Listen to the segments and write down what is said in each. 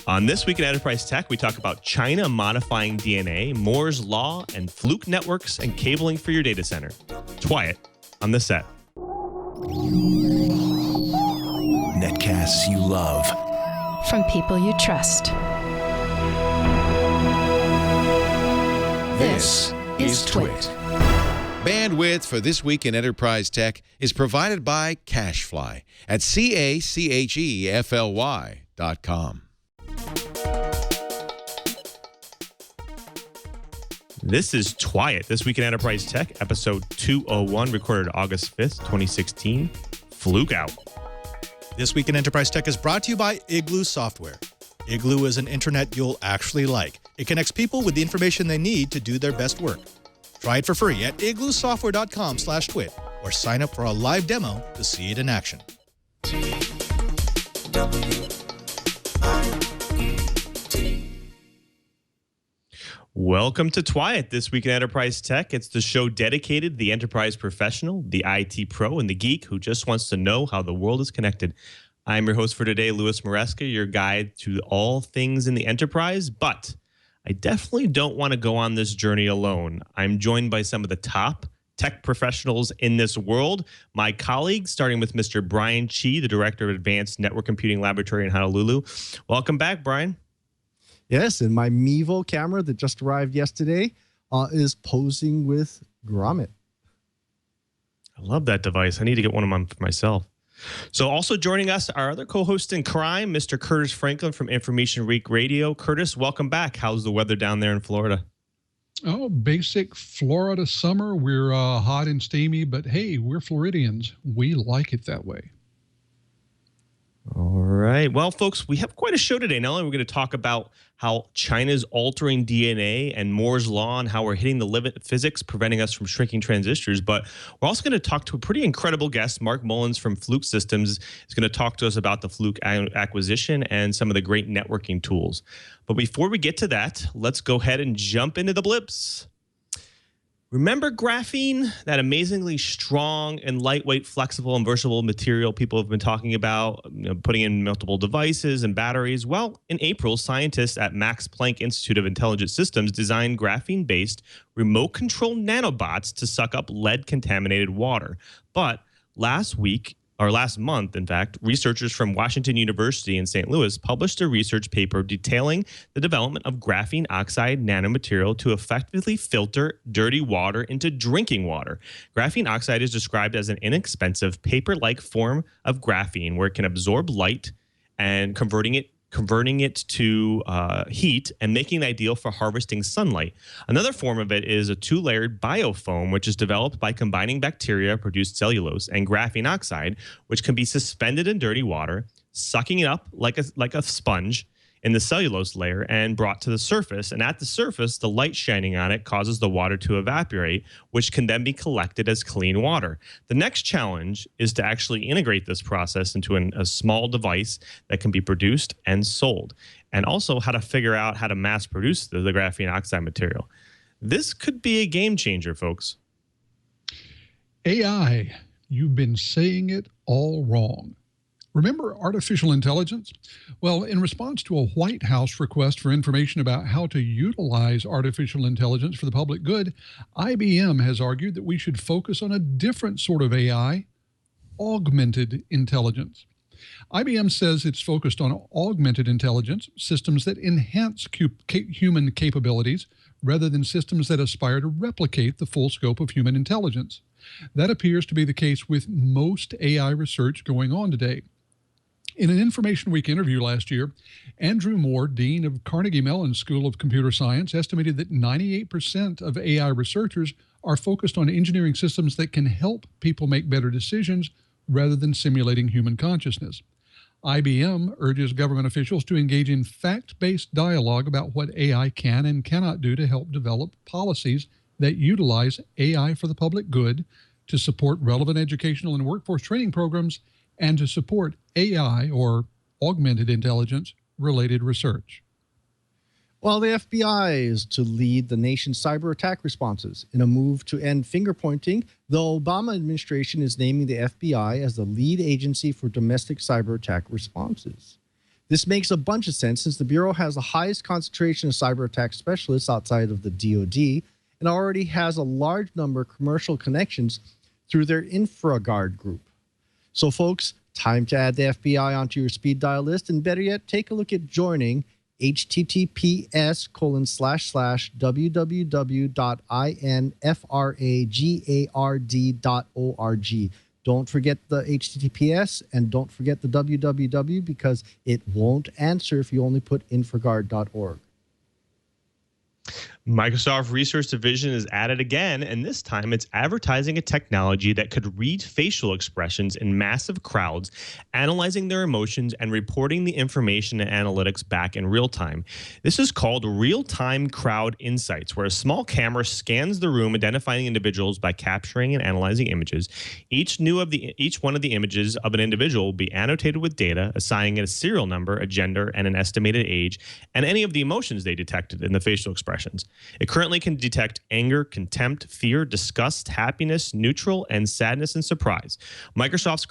On This Week in Enterprise Tech, we talk about China modifying DNA, Moore's Law, and Fluke Networks and cabling for your data center. Twy it on the set. Netcasts you love. From people you trust. This is Twit. Bandwidth for This Week in Enterprise Tech is provided by CacheFly at CacheFly.com. This is Twy it, This Week in Enterprise Tech, episode 201, recorded August 5th, 2016. Fluke out. This Week in Enterprise Tech is brought to you by Igloo Software. Igloo is an internet you'll actually like. It connects people with the information they need to do their best work. Try it for free at igloosoftware.com/twit or sign up for a live demo to see it in action. Welcome to Twy it, This Week in Enterprise Tech. It's the show dedicated to the enterprise professional, the IT pro, and the geek who just wants to know how the world is connected. I'm your host for today, Louis Maresca, your guide to all things in the enterprise, but I definitely don't want to go on this journey alone. I'm joined by some of the top tech professionals in this world. My colleagues, starting with Mr. Brian Chi, the Director of Advanced Network Computing Laboratory in Honolulu. Welcome back, Brian. Yes, and my Mevo camera that just arrived yesterday is posing with Grommet. I love that device. I need to get one of them for myself. So also joining us, our other co-host in crime, Mr. Curtis Franklin from Information Week Radio. Curtis, welcome back. How's the weather down there in Florida? Oh, basic Florida summer. We're hot and steamy, but hey, we're Floridians. We like it that way. All right. Well, folks, we have quite a show today. Not only are we going to talk about how China's altering DNA and Moore's Law and how we're hitting the limit of physics, preventing us from shrinking transistors, but we're also going to talk to a pretty incredible guest. Mark Mullins from Fluke Systems is going to talk to us about the Fluke acquisition and some of the great networking tools. But before we get to that, let's go ahead and jump into the blips. Remember graphene, that amazingly strong and lightweight, flexible, and versatile material people have been talking about, putting in multiple devices and batteries? Well, in April, scientists at Max Planck Institute of Intelligent Systems designed graphene-based remote-controlled nanobots to suck up lead-contaminated water. But last month, in fact, researchers from Washington University in St. Louis published a research paper detailing the development of graphene oxide nanomaterial to effectively filter dirty water into drinking water. Graphene oxide is described as an inexpensive paper-like form of graphene where it can absorb light and converting it to heat and making it ideal for harvesting sunlight. Another form of it is a two-layered biofoam, which is developed by combining bacteria-produced cellulose and graphene oxide, which can be suspended in dirty water, sucking it up like a sponge in the cellulose layer and brought to the surface. And at the surface, the light shining on it causes the water to evaporate, which can then be collected as clean water. The next challenge is to actually integrate this process into a small device that can be produced and sold, and also how to figure out how to mass produce the graphene oxide material. This could be a game changer, folks. AI, you've been saying it all wrong. Remember artificial intelligence? Well, in response to a White House request for information about how to utilize artificial intelligence for the public good, IBM has argued that we should focus on a different sort of AI, augmented intelligence. IBM says it's focused on augmented intelligence, systems that enhance human capabilities, rather than systems that aspire to replicate the full scope of human intelligence. That appears to be the case with most AI research going on today. In an Information Week interview last year, Andrew Moore, Dean of Carnegie Mellon School of Computer Science, estimated that 98% of AI researchers are focused on engineering systems that can help people make better decisions rather than simulating human consciousness. IBM urges government officials to engage in fact-based dialogue about what AI can and cannot do to help develop policies that utilize AI for the public good, to support relevant educational and workforce training programs, and to support AI, or augmented intelligence, related research. Well, the FBI is to lead the nation's cyber attack responses. In a move to end finger pointing, the Obama administration is naming the FBI as the lead agency for domestic cyber attack responses. This makes a bunch of sense since the Bureau has the highest concentration of cyber attack specialists outside of the DoD and already has a large number of commercial connections through their InfraGard group. So folks, time to add the FBI onto your speed dial list, and better yet, take a look at joining https://www.infragard.org. Don't forget the HTTPS and don't forget the www because it won't answer if you only put infragard.org. Microsoft Research Division is at it again, and this time it's advertising a technology that could read facial expressions in massive crowds, analyzing their emotions and reporting the information and analytics back in real time. This is called real-time crowd insights, where a small camera scans the room, identifying individuals by capturing and analyzing images. Each one of the images of an individual will be annotated with data, assigning it a serial number, a gender, and an estimated age, and any of the emotions they detected in the facial expressions. It currently can detect anger, contempt, fear, disgust, happiness, neutral, and sadness and surprise. Microsoft's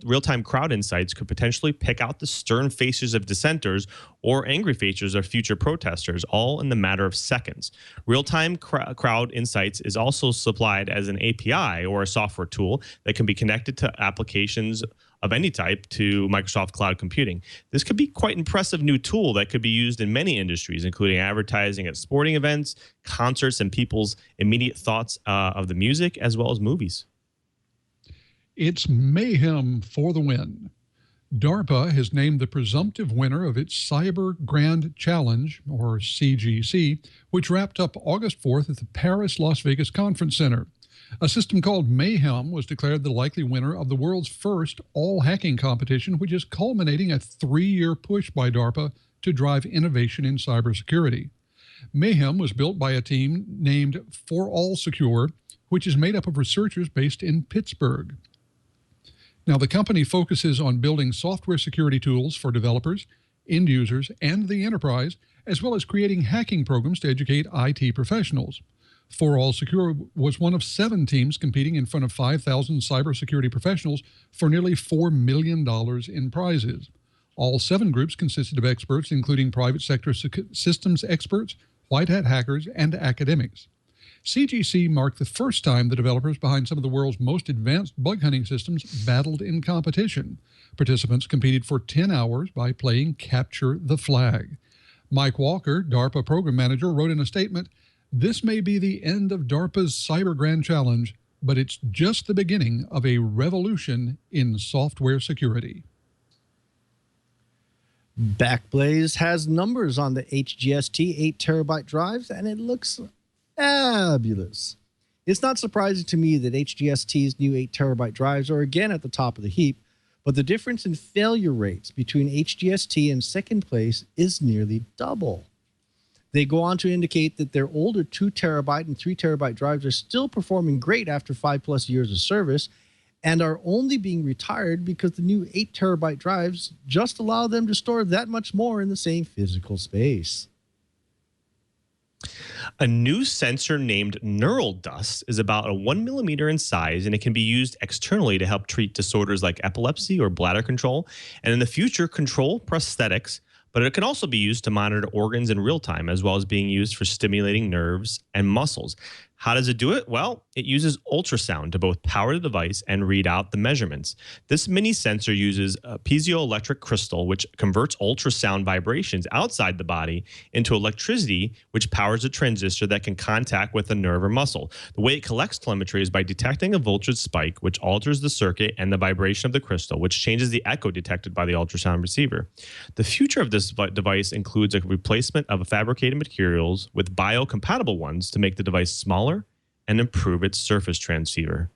real-time crowd insights could potentially pick out the stern faces of dissenters or angry faces of future protesters, all in the matter of seconds. Real-time crowd insights is also supplied as an API or a software tool that can be connected to applications of any type to Microsoft Cloud Computing. This could be quite an impressive new tool that could be used in many industries, including advertising at sporting events, concerts, and people's immediate thoughts of the music, as well as movies. It's mayhem for the win. DARPA has named the presumptive winner of its Cyber Grand Challenge, or CGC, which wrapped up August 4th at the Paris Las Vegas Conference Center. A system called Mayhem was declared the likely winner of the world's first all-hacking competition, which is culminating a 3-year push by DARPA to drive innovation in cybersecurity. Mayhem was built by a team named For All Secure, which is made up of researchers based in Pittsburgh. Now, the company focuses on building software security tools for developers, end users, and the enterprise, as well as creating hacking programs to educate IT professionals. For All Secure was one of 7 teams competing in front of 5,000 cybersecurity professionals for nearly $4 million in prizes. All 7 groups consisted of experts, including private sector systems experts, white hat hackers, and academics. CGC marked the first time the developers behind some of the world's most advanced bug hunting systems battled in competition. Participants competed for 10 hours by playing Capture the Flag. Mike Walker, DARPA program manager, wrote in a statement, "This may be the end of DARPA's Cyber Grand Challenge, but it's just the beginning of a revolution in software security." Backblaze has numbers on the HGST 8 terabyte drives, and it looks fabulous. It's not surprising to me that HGST's new 8 terabyte drives are again at the top of the heap, but the difference in failure rates between HGST and second place is nearly double. They go on to indicate that their older 2 terabyte and 3 terabyte drives are still performing great after 5+ years of service and are only being retired because the new 8 terabyte drives just allow them to store that much more in the same physical space. A new sensor named Neural Dust is about 1 millimeter in size, and it can be used externally to help treat disorders like epilepsy or bladder control, and in the future, control prosthetics. But it can also be used to monitor organs in real time, as well as being used for stimulating nerves and muscles. How does it do it? Well, it uses ultrasound to both power the device and read out the measurements. This mini sensor uses a piezoelectric crystal, which converts ultrasound vibrations outside the body into electricity, which powers a transistor that can contact with a nerve or muscle. The way it collects telemetry is by detecting a voltage spike, which alters the circuit and the vibration of the crystal, which changes the echo detected by the ultrasound receiver. The future of this device includes a replacement of fabricated materials with biocompatible ones to make the device smaller and improve its surface transceiver.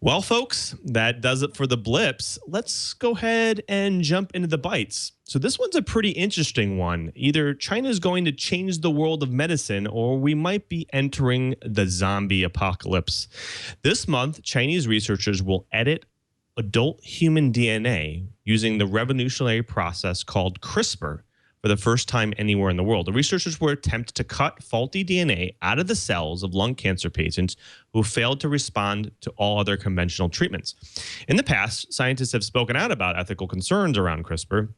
Well, folks, that does it for the blips. Let's go ahead and jump into the bites. So this one's a pretty interesting one. Either China is going to change the world of medicine, or we might be entering the zombie apocalypse. This month, Chinese researchers will edit adult human DNA using the revolutionary process called CRISPR for the first time anywhere in the world. The researchers will attempt to cut faulty DNA out of the cells of lung cancer patients who failed to respond to all other conventional treatments. In the past, scientists have spoken out about ethical concerns around CRISPR,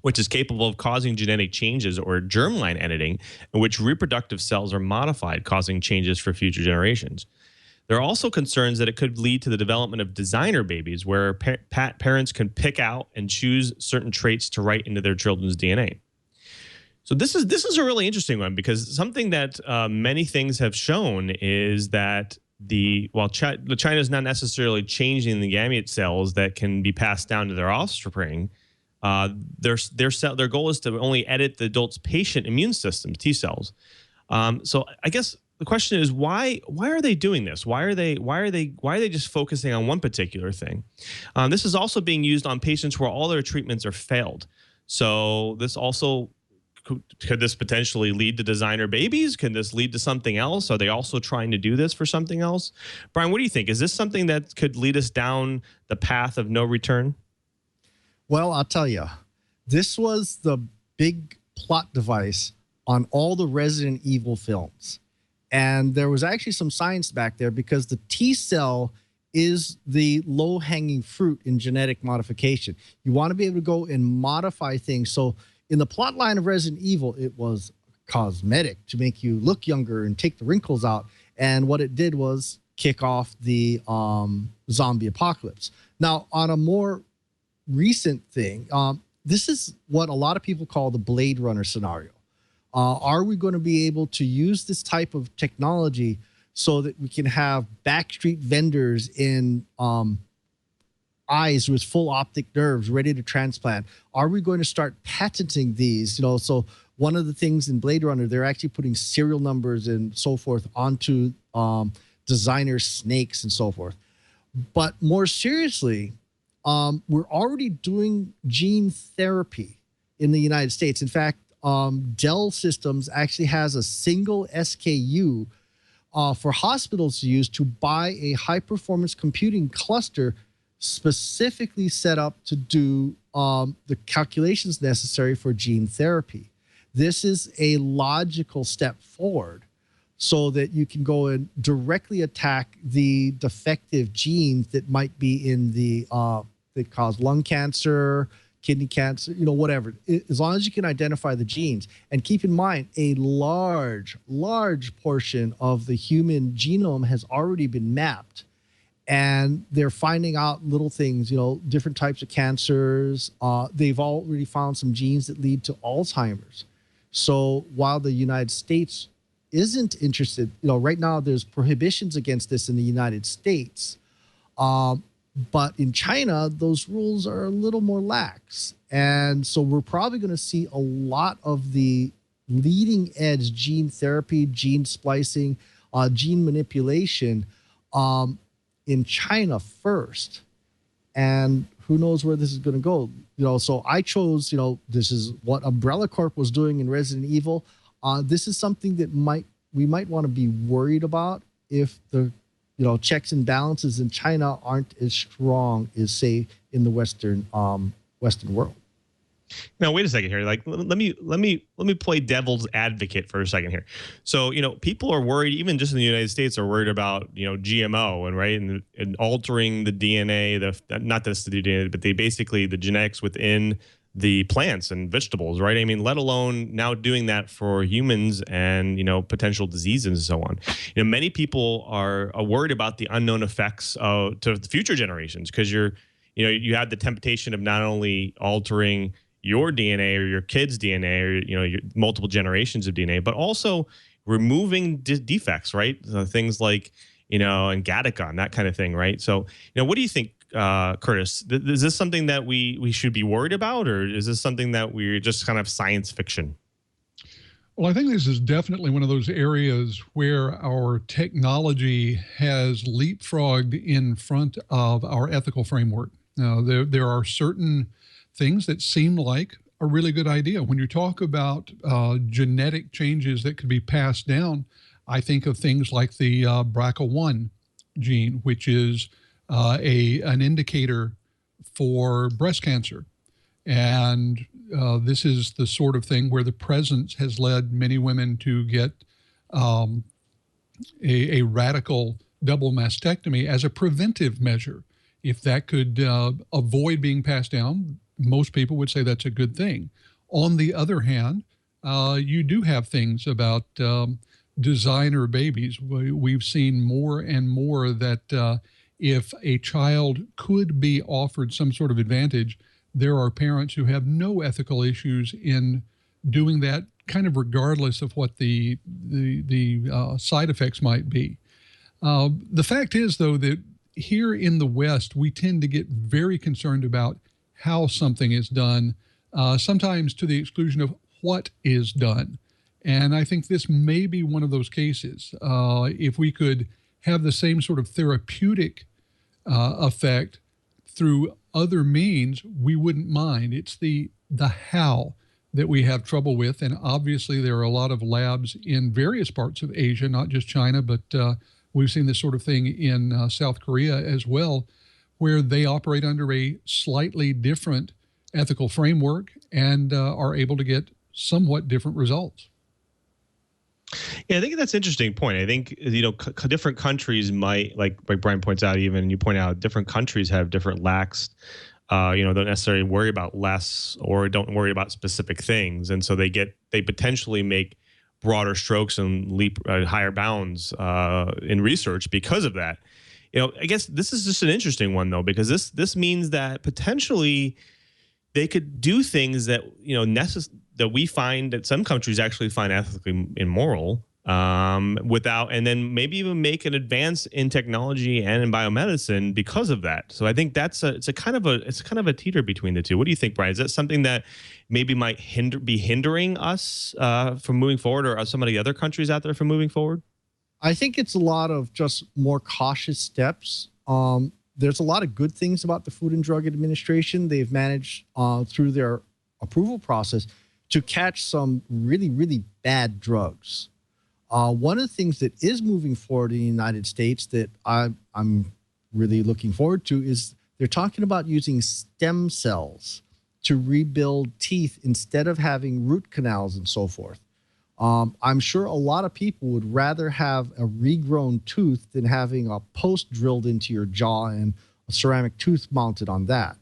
which is capable of causing genetic changes, or germline editing, in which reproductive cells are modified, causing changes for future generations. There are also concerns that it could lead to the development of designer babies, where parents can pick out and choose certain traits to write into their children's DNA. So this is a really interesting one, because something that many things have shown is that China is not necessarily changing the gamete cells that can be passed down to their offspring. Their goal is to only edit the adult's patient immune system, T cells. So I guess the question is, why are they doing this? Why are they just focusing on one particular thing? This is also being used on patients where all their treatments are failed. So this also could this potentially lead to designer babies? Can this lead to something else? Are they also trying to do this for something else? Brian, what do you think? Is this something that could lead us down the path of no return? Well, I'll tell you, this was the big plot device on all the Resident Evil films. And there was actually some science back there, because the T cell is the low-hanging fruit in genetic modification. You want to be able to go and modify things. So in the plot line of Resident Evil, it was cosmetic to make you look younger and take the wrinkles out. And what it did was kick off the zombie apocalypse. Now, on a more recent thing, this is what a lot of people call the Blade Runner scenario. Are we going to be able to use this type of technology so that we can have backstreet vendors in eyes with full optic nerves ready to transplant? Are we going to start patenting these? So one of the things in Blade Runner, they're actually putting serial numbers and so forth onto designer snakes and so forth. But more seriously, we're already doing gene therapy in the United States. In fact, Dell Systems actually has a single SKU for hospitals to use to buy a high-performance computing cluster specifically set up to do the calculations necessary for gene therapy. This is a logical step forward so that you can go and directly attack the defective genes that might be in the that cause lung cancer, kidney cancer, whatever. As long as you can identify the genes. And keep in mind, a large portion of the human genome has already been mapped. And they're finding out little things, different types of cancers. They've already found some genes that lead to Alzheimer's. So while the United States isn't interested, right now there's prohibitions against this in the United States. But in China, those rules are a little more lax. And so we're probably going to see a lot of the leading edge gene therapy, gene splicing, gene manipulation in China first. And who knows where this is going to go. So I chose, this is what Umbrella Corp was doing in Resident Evil. This is something that we might want to be worried about if the checks and balances in China aren't as strong as, say, in the Western world. Now, wait a second here. Like, let me play devil's advocate for a second here. So, people are worried, even just in the United States, are worried about, GMO and altering the DNA, not just the DNA, but the genetics within the plants and vegetables, right? I mean, let alone now doing that for humans and, potential diseases and so on. Many people are worried about the unknown effects to the future generations, because you have the temptation of not only altering your DNA or your kid's DNA or, your multiple generations of DNA, but also removing defects, right? Things like, and Gattaca, that kind of thing, right? So, what do you think, Curtis? Is this something that we should be worried about, or is this something that we're just kind of science fiction? Well, I think this is definitely one of those areas where our technology has leapfrogged in front of our ethical framework. Now, there are certain things that seem like a really good idea. When you talk about genetic changes that could be passed down, I think of things like the BRCA1 gene, which is an indicator for breast cancer. And this is the sort of thing where the presence has led many women to get a radical double mastectomy as a preventive measure. If that could avoid being passed down, most people would say that's a good thing. On the other hand, you do have things about designer babies. We've seen more and more that if a child could be offered some sort of advantage, there are parents who have no ethical issues in doing that, kind of regardless of what the side effects might be. The fact is, though, that here in the West, we tend to get very concerned about how something is done, sometimes to the exclusion of what is done. And I think this may be one of those cases. If we could have the same sort of therapeutic effect through other means, we wouldn't mind. It's the how that we have trouble with. And obviously, there are a lot of labs in various parts of Asia, not just China, but we've seen this sort of thing in South Korea as well, where they operate under a slightly different ethical framework and are able to get somewhat different results. Yeah, I think that's an interesting point. I think, different countries might, like Brian points out, even you point out, different countries have different lax, don't necessarily worry about less or don't worry about specific things. And so they potentially make broader strokes and leap higher bounds in research because of that. I guess this is just an interesting one, though, because this means that potentially they could do things that, that we find that some countries actually find ethically immoral, and then maybe even make an advance in technology and in biomedicine because of that. So I think it's kind of a teeter between the two. What do you think, Brian? Is that something that maybe might be hindering us from moving forward, or some of the other countries out there from moving forward? I think it's a lot of just more cautious steps. There's a lot of good things about the Food and Drug Administration. They've managed through their approval process to catch some really, really bad drugs. One of the things that is moving forward in the United States that I'm really looking forward to is they're talking about using stem cells to rebuild teeth instead of having root canals and so forth. I'm sure a lot of people would rather have a regrown tooth than having a post drilled into your jaw and a ceramic tooth mounted on that.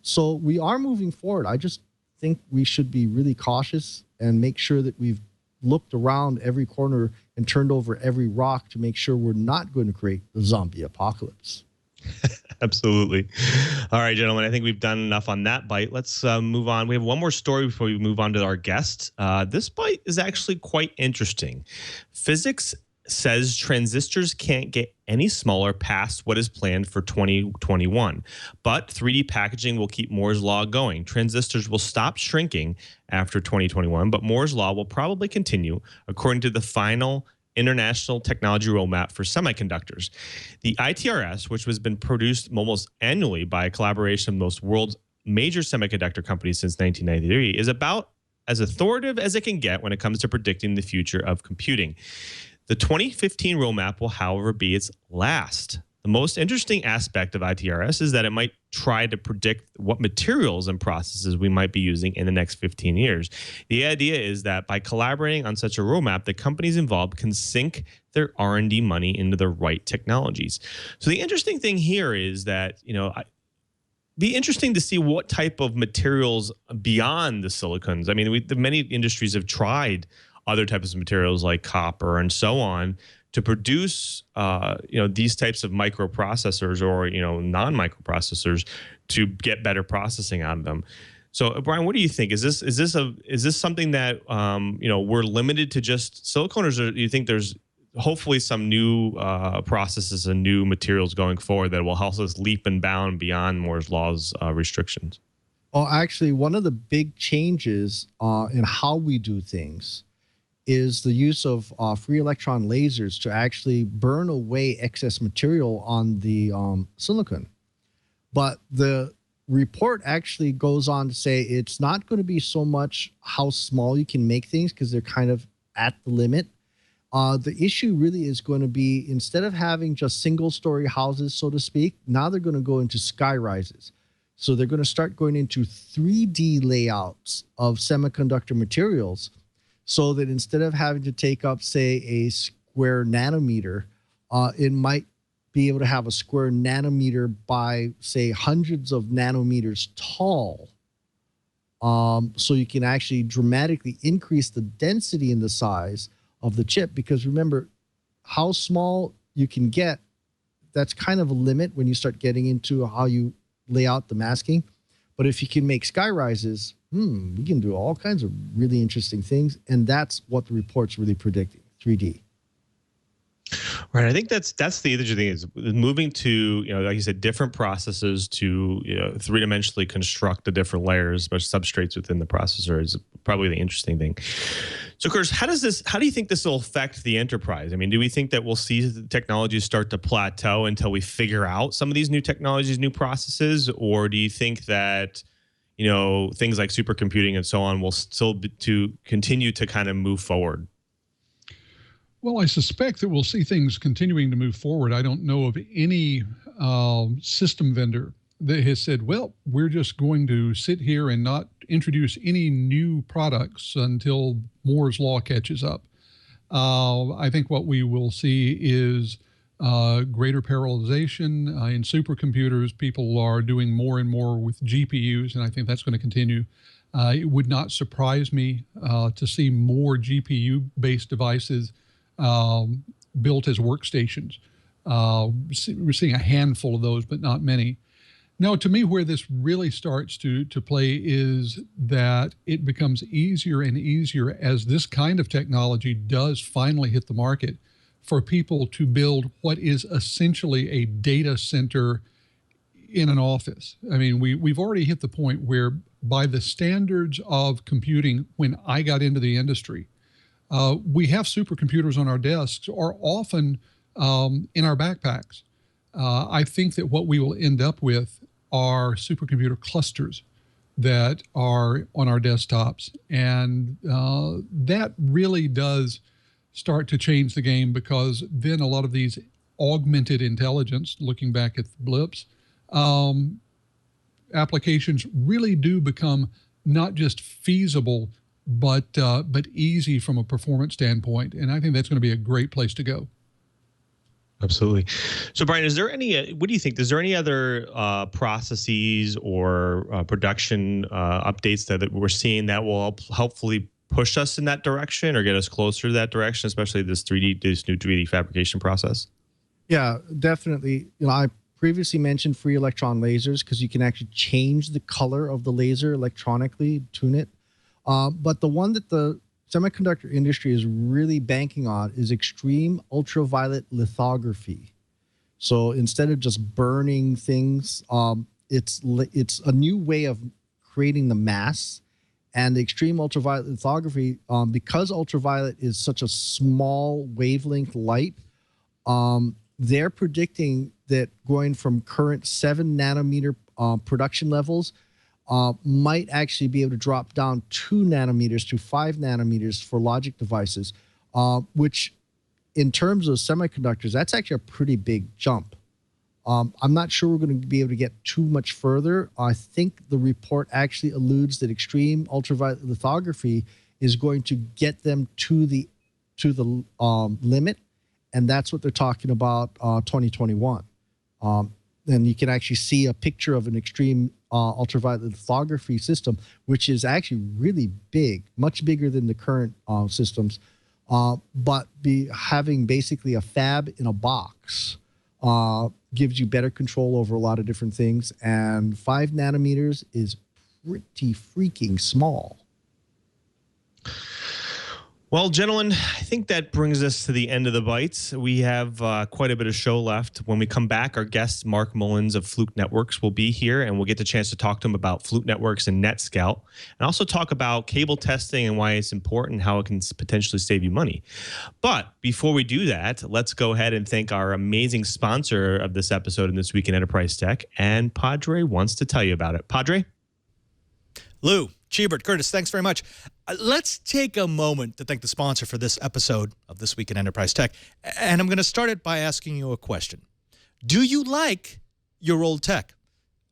So we are moving forward. I just think we should be really cautious and make sure that we've looked around every corner and turned over every rock to make sure we're not going to create the zombie apocalypse. Absolutely. All right, gentlemen, I think we've done enough on that bite. Let's move on. We have one more story before we move on to our guest. This bite is actually quite interesting. Physics says transistors can't get any smaller past what is planned for 2021, but 3D packaging will keep Moore's law going. Transistors will stop shrinking after 2021, but Moore's law will probably continue according to the final International Technology Roadmap for Semiconductors. The ITRS, which has been produced almost annually by a collaboration of most world's major semiconductor companies since 1993, is about as authoritative as it can get when it comes to predicting the future of computing. The 2015 roadmap will, however, be its last. The most interesting aspect of ITRS is that it might try to predict what materials and processes we might be using in the next 15 years. The idea is that by collaborating on such a roadmap, the companies involved can sink their R&D money into the right technologies. So the interesting thing here is that, be interesting to see what type of materials beyond the silicons. I mean, many industries have tried other types of materials like copper and so on to produce, these types of microprocessors or, non-microprocessors to get better processing out of them. So, Brian, what do you think? Is this something that we're limited to just silicon, or do you think there's hopefully some new processes and new materials going forward that will help us leap and bound beyond Moore's law's restrictions? Well, actually, one of the big changes in how we do things is the use of free electron lasers to actually burn away excess material on the silicon. But the report actually goes on to say it's not going to be so much how small you can make things, because they're kind of at the limit. The issue really is going to be, instead of having just single-story houses, so to speak, now they're going to go into sky rises. So they're going to start going into 3D layouts of semiconductor materials, so that instead of having to take up, say, a square nanometer, it might be able to have a square nanometer by, say, hundreds of nanometers tall. So you can actually dramatically increase the density and the size of the chip, because remember, how small you can get, that's kind of a limit when you start getting into how you lay out the masking. But if you can make sky rises, we can do all kinds of really interesting things. And that's what the report's really predicting, 3D. Right. I think that's the interesting thing, is moving to, like you said, different processes to, three-dimensionally construct the different layers, but substrates within the processor is probably the interesting thing. So, Curtis, how do you think this will affect the enterprise? I mean, do we think that we'll see the technologies start to plateau until we figure out some of these new technologies, new processes? Or do you think that, things like supercomputing and so on will still continue to kind of move forward? Well, I suspect that we'll see things continuing to move forward. I don't know of any system vendor that has said, well, we're just going to sit here and not introduce any new products until Moore's Law catches up. I think what we will see is greater parallelization. In supercomputers, people are doing more and more with GPUs, and I think that's going to continue. It would not surprise me to see more GPU-based devices built as workstations. We're seeing a handful of those, but not many. Now, to me, where this really starts to play is that it becomes easier and easier as this kind of technology does finally hit the market for people to build what is essentially a data center in an office. I mean, we've already hit the point where, by the standards of computing, when I got into the industry, we have supercomputers on our desks, or often in our backpacks. I think that what we will end up with are supercomputer clusters that are on our desktops. And that really does start to change the game, because then a lot of these augmented intelligence, looking back at the blips, applications really do become not just feasible, but easy from a performance standpoint. And I think that's going to be a great place to go. Absolutely. So, Brian, is there any, what do you think? Is there any other processes or production updates that we're seeing that will hopefully push us in that direction or get us closer to that direction, especially this new 3D fabrication process? Yeah, definitely. I previously mentioned free electron lasers, because you can actually change the color of the laser electronically, tune it. But the one that the semiconductor industry is really banking on is extreme ultraviolet lithography. So instead of just burning things, it's a new way of creating the mass. And the extreme ultraviolet lithography, because ultraviolet is such a small wavelength light, they're predicting that going from current 7 nanometer production levels might actually be able to drop down 2 nanometers to 5 nanometers for logic devices, which in terms of semiconductors, that's actually a pretty big jump. I'm not sure we're going to be able to get too much further. I think the report actually alludes that extreme ultraviolet lithography is going to get them to the limit, and that's what they're talking about 2021. And you can actually see a picture of an extreme ultraviolet lithography system, which is actually really big, much bigger than the current systems, but having basically a fab in a box gives you better control over a lot of different things. And 5 nanometers is pretty freaking small. Well, gentlemen, I think that brings us to the end of the bites. We have quite a bit of show left. When we come back, our guest, Mark Mullins of Fluke Networks, will be here, and we'll get the chance to talk to him about Fluke Networks and NetScout, and also talk about cable testing and why it's important, how it can potentially save you money. But before we do that, let's go ahead and thank our amazing sponsor of this episode in This Week in Enterprise Tech, and Padre wants to tell you about it. Padre? Lou, Chibert, Curtis, thanks very much. Let's take a moment to thank the sponsor for this episode of This Week in Enterprise Tech. And I'm going to start it by asking you a question. Do you like your old tech?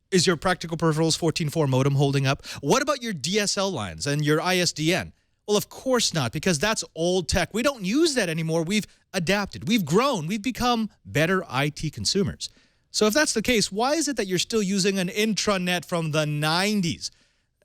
Is your Practical Peripherals 14.4 modem holding up? What about your DSL lines and your ISDN? Well, of course not, because that's old tech. We don't use that anymore. We've adapted. We've grown. We've become better IT consumers. So if that's the case, why is it that you're still using an intranet from the 90s?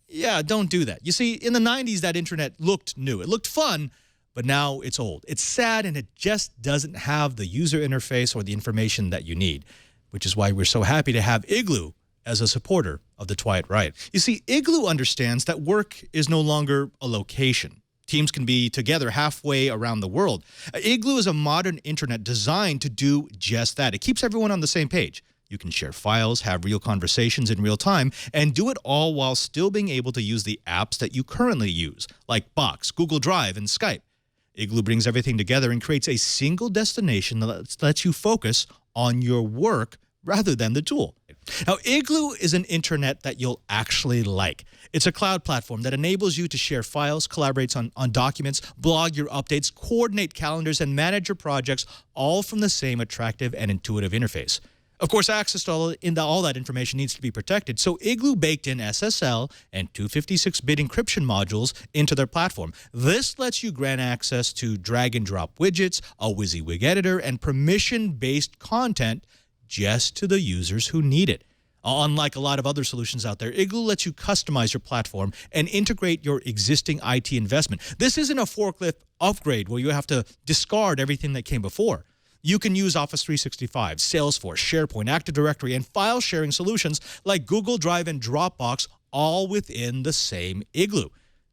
Yeah, don't do that. You see, in the 90s, that internet looked new. It looked fun, but now it's old. It's sad, and it just doesn't have the user interface or the information that you need, which is why we're so happy to have Igloo as a supporter of the Twiet Right. You see, Igloo understands that work is no longer a location. Teams can be together halfway around the world. Igloo is a modern internet designed to do just that. It keeps everyone on the same page. You can share files, have real conversations in real time, and do it all while still being able to use the apps that you currently use, like Box, Google Drive, and Skype. Igloo brings everything together and creates a single destination that lets you focus on your work rather than the tool. Now, Igloo is an internet that you'll actually like. It's a cloud platform that enables you to share files, collaborate on documents, blog your updates, coordinate calendars, and manage your projects, all from the same attractive and intuitive interface. Of course, access to all that information needs to be protected, so Igloo baked in SSL and 256-bit encryption modules into their platform. This lets you grant access to drag-and-drop widgets, a WYSIWYG editor, and permission-based content just to the users who need it. Unlike a lot of other solutions out there, Igloo lets you customize your platform and integrate your existing IT investment. This isn't a forklift upgrade where you have to discard everything that came before. You can use Office 365, Salesforce, SharePoint, Active Directory, and file sharing solutions like Google Drive and Dropbox, all within the same Igloo.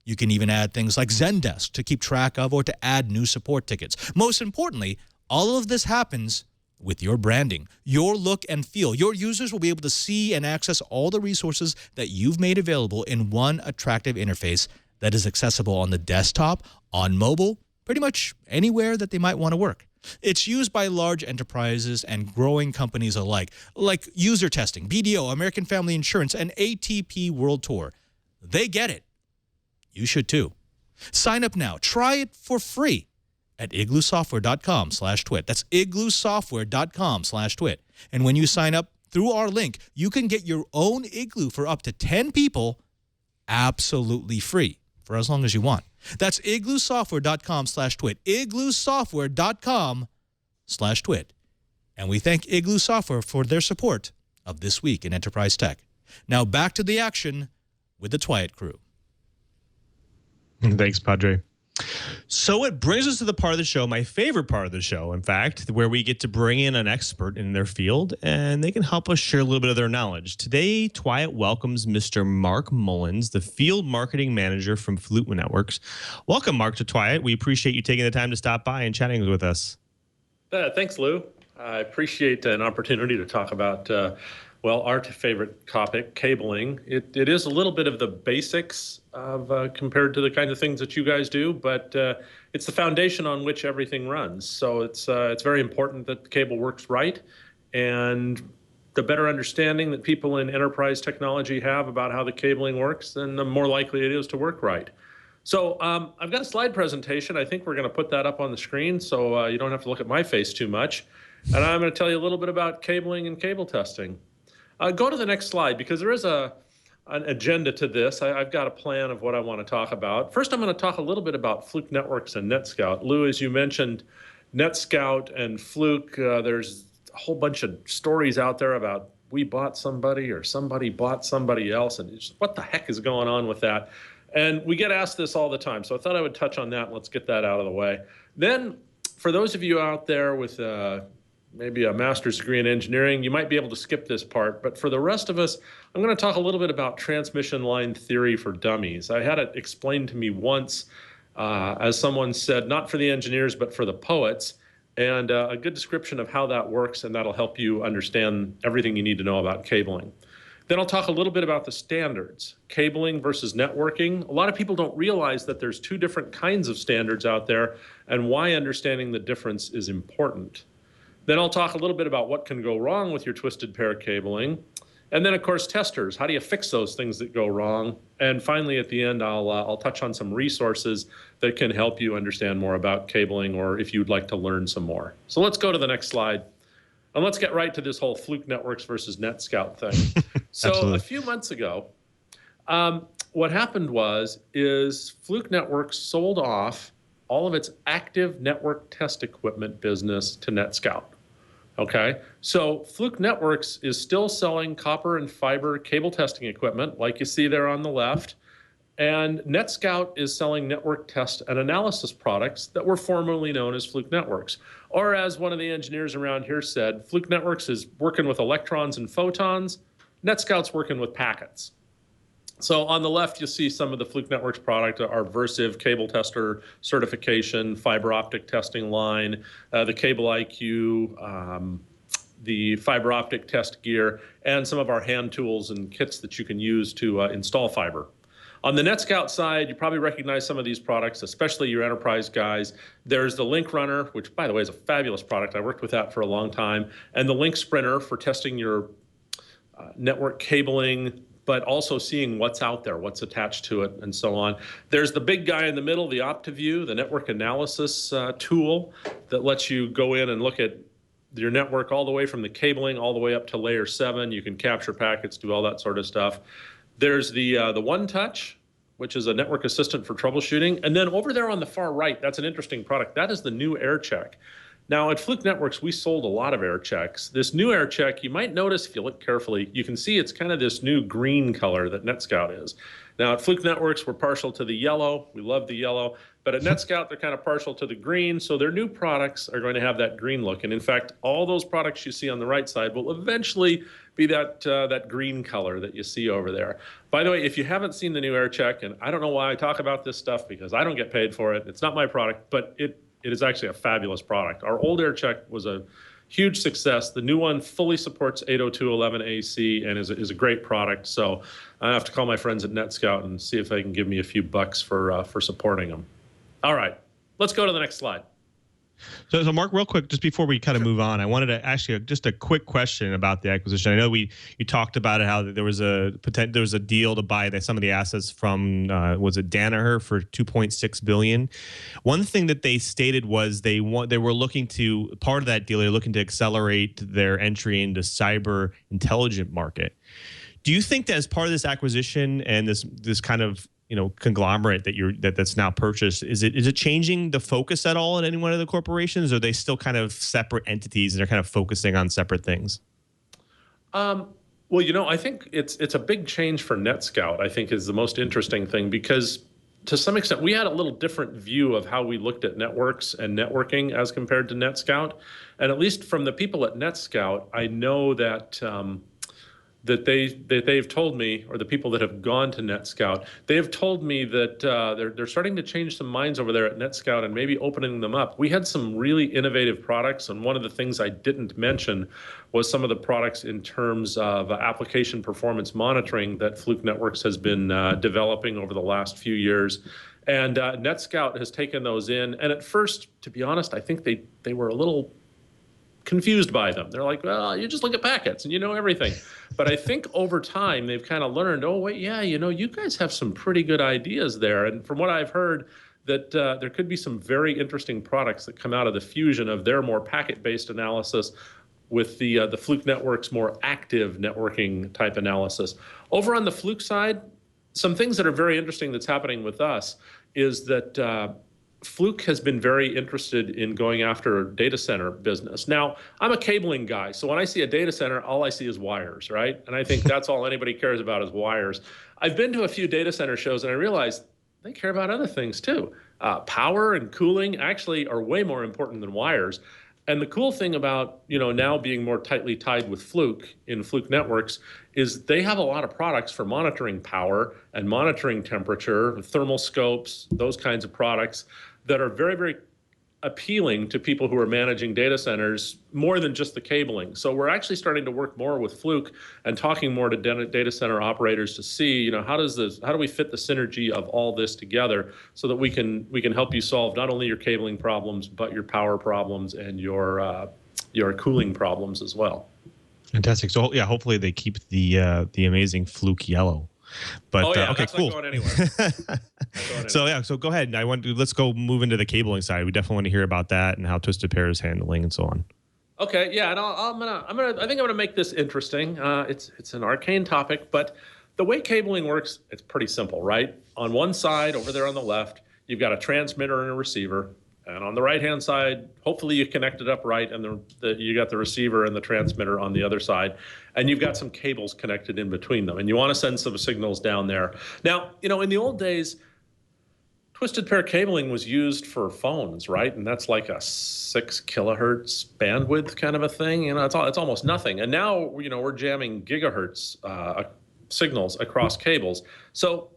You can even add things like Zendesk to keep track of or to add new support tickets. Most importantly, all of this happens with your branding, your look and feel. Your users will be able to see and access all the resources that you've made available in one attractive interface that is accessible on the desktop, on mobile, pretty much anywhere that they might want to work. It's used by large enterprises and growing companies alike, like User Testing, BDO, American Family Insurance, and ATP World Tour. They get it. You should too. Sign up now. Try it for free at igloosoftware.com/twit. That's igloosoftware.com/twit. And when you sign up through our link, you can get your own Igloo for up to 10 people absolutely free for as long as you want. That's igloosoftware.com/twit. igloosoftware.com/twit. And we thank Igloo Software for their support of This Week in Enterprise Tech. Now back to the action with the Twiet crew. Thanks, Padre. So it brings us to the part of the show, my favorite part of the show, in fact, where we get to bring in an expert in their field, and they can help us share a little bit of their knowledge. Today, Twiet welcomes Mr. Mark Mullins, the Field Marketing Manager from Fluke Networks. Welcome, Mark, to Twiet. We appreciate you taking the time to stop by and chatting with us. Thanks, Lou. I appreciate an opportunity to talk about our favorite topic, cabling. It is a little bit of the basics of compared to the kinds of things that you guys do, but it's the foundation on which everything runs. So it's very important that the cable works right, and the better understanding that people in enterprise technology have about how the cabling works, then the more likely it is to work right. So I've got a slide presentation. I think we're going to put that up on the screen so you don't have to look at my face too much. And I'm going to tell you a little bit about cabling and cable testing. Go to the next slide, because there is an agenda to this. I've got a plan of what I want to talk about. First, I'm going to talk a little bit about Fluke Networks and NetScout. Lou, as you mentioned, NetScout and Fluke, there's a whole bunch of stories out there about we bought somebody or somebody bought somebody else, and just, what the heck is going on with that? And we get asked this all the time, so I thought I would touch on that. Let's get that out of the way. Then, for those of you out there with maybe a master's degree in engineering, you might be able to skip this part. But for the rest of us, I'm going to talk a little bit about transmission line theory for dummies. I had it explained to me once, as someone said, not for the engineers, but for the poets, and a good description of how that works, and that'll help you understand everything you need to know about cabling. Then I'll talk a little bit about the standards, cabling versus networking. A lot of people don't realize that there's two different kinds of standards out there, and why understanding the difference is important. Then I'll talk a little bit about what can go wrong with your twisted pair cabling. And then, of course, testers. How do you fix those things that go wrong? And finally, at the end, I'll touch on some resources that can help you understand more about cabling, or if you'd like to learn some more. So let's go to the next slide. And let's get right to this whole Fluke Networks versus NetScout thing. So a few months ago, what happened is Fluke Networks sold off all of its active network test equipment business to NetScout. Okay, so Fluke Networks is still selling copper and fiber cable testing equipment, like you see there on the left, and NetScout is selling network test and analysis products that were formerly known as Fluke Networks. Or as one of the engineers around here said, Fluke Networks is working with electrons and photons, NetScout's working with packets. So on the left, you'll see some of the Fluke Networks product, our Versiv cable tester certification, fiber optic testing line, the Cable IQ, the fiber optic test gear, and some of our hand tools and kits that you can use to install fiber. On the NetScout side, you probably recognize some of these products, especially your enterprise guys. There's the Link Runner, which, by the way, is a fabulous product. I worked with that for a long time, and the Link Sprinter for testing your network cabling, but also seeing what's out there, what's attached to it, and so on. There's the big guy in the middle, the OptiView, the network analysis tool that lets you go in and look at your network all the way from the cabling all the way up to layer 7. You can capture packets, do all that sort of stuff. There's the One Touch, which is a network assistant for troubleshooting. And then over there on the far right, that's an interesting product. That is the new AirCheck. Now, at Fluke Networks, we sold a lot of AirChecks. This new AirCheck, you might notice if you look carefully, you can see it's kind of this new green color that NetScout is. Now, at Fluke Networks, we're partial to the yellow. We love the yellow. But at NetScout, they're kind of partial to the green. So their new products are going to have that green look. And in fact, all those products you see on the right side will eventually be that green color that you see over there. By the way, if you haven't seen the new AirCheck, and I don't know why I talk about this stuff because I don't get paid for it. It's not my product, but it is actually a fabulous product. Our old AirCheck was a huge success. The new one fully supports 802.11ac and is a great product. So I have to call my friends at NetScout and see if they can give me a few bucks for supporting them. All right, let's go to the next slide. So Mark, real quick, just before we kind of move on, I wanted to ask you just a quick question about the acquisition. I know you talked about it, how there was a deal to buy some of the assets from was it Danaher for $2.6 billion. One thing that they stated was they were looking to, part of that deal, they're looking to accelerate their entry into cyber intelligent market. Do you think that as part of this acquisition and this kind of conglomerate that's now purchased, is it changing the focus at all at any one of the corporations, or are they still kind of separate entities and they're kind of focusing on separate things? Well, I think it's a big change for NetScout, I think, is the most interesting thing, because to some extent we had a little different view of how we looked at networks and networking as compared to NetScout. And at least from the people at NetScout, I know that they've told me, or the people that have gone to NetScout, they have told me that they're starting to change some minds over there at NetScout and maybe opening them up. We had some really innovative products, and one of the things I didn't mention was some of the products in terms of application performance monitoring that Fluke Networks has been developing over the last few years. And NetScout has taken those in. And at first, to be honest, I think they were a little confused by them. They're like, well, you just look at packets and you know everything. But I think over time they've kind of learned, oh wait, yeah, you guys have some pretty good ideas there. And from what I've heard, that there could be some very interesting products that come out of the fusion of their more packet-based analysis with the Fluke Networks more active networking type analysis. Over on the Fluke side, some things that are very interesting that's happening with us is that Fluke has been very interested in going after data center business. Now, I'm a cabling guy, so when I see a data center, all I see is wires, right? And I think that's all anybody cares about is wires. I've been to a few data center shows, and I realized they care about other things too. Power and cooling actually are way more important than wires. And the cool thing about now being more tightly tied with Fluke in Fluke Networks is they have a lot of products for monitoring power and monitoring temperature, thermal scopes, those kinds of products that are very, very appealing to people who are managing data centers more than just the cabling. So we're actually starting to work more with Fluke and talking more to data center operators to see, how do we fit the synergy of all this together so that we can help you solve not only your cabling problems but your power problems and your cooling problems as well. Fantastic. So yeah, hopefully they keep the amazing Fluke yellow. But okay, that's cool. Not going anywhere. So go ahead. Let's go move into the cabling side. We definitely want to hear about that and how Twisted Pair is handling and so on. Okay, yeah, and I think I'm gonna make this interesting. It's an arcane topic, but The way cabling works, it's pretty simple, right? On one side, over there on the left, you've got a transmitter and a receiver. And on the right-hand side, hopefully you connect it up right, and you got the receiver and the transmitter on the other side. And you've got some cables connected in between them. And you want to send some signals down there. Now, in the old days, twisted pair cabling was used for phones, right? And that's like a 6 kilohertz bandwidth kind of a thing. It's almost nothing. And now, we're jamming gigahertz signals across cables. So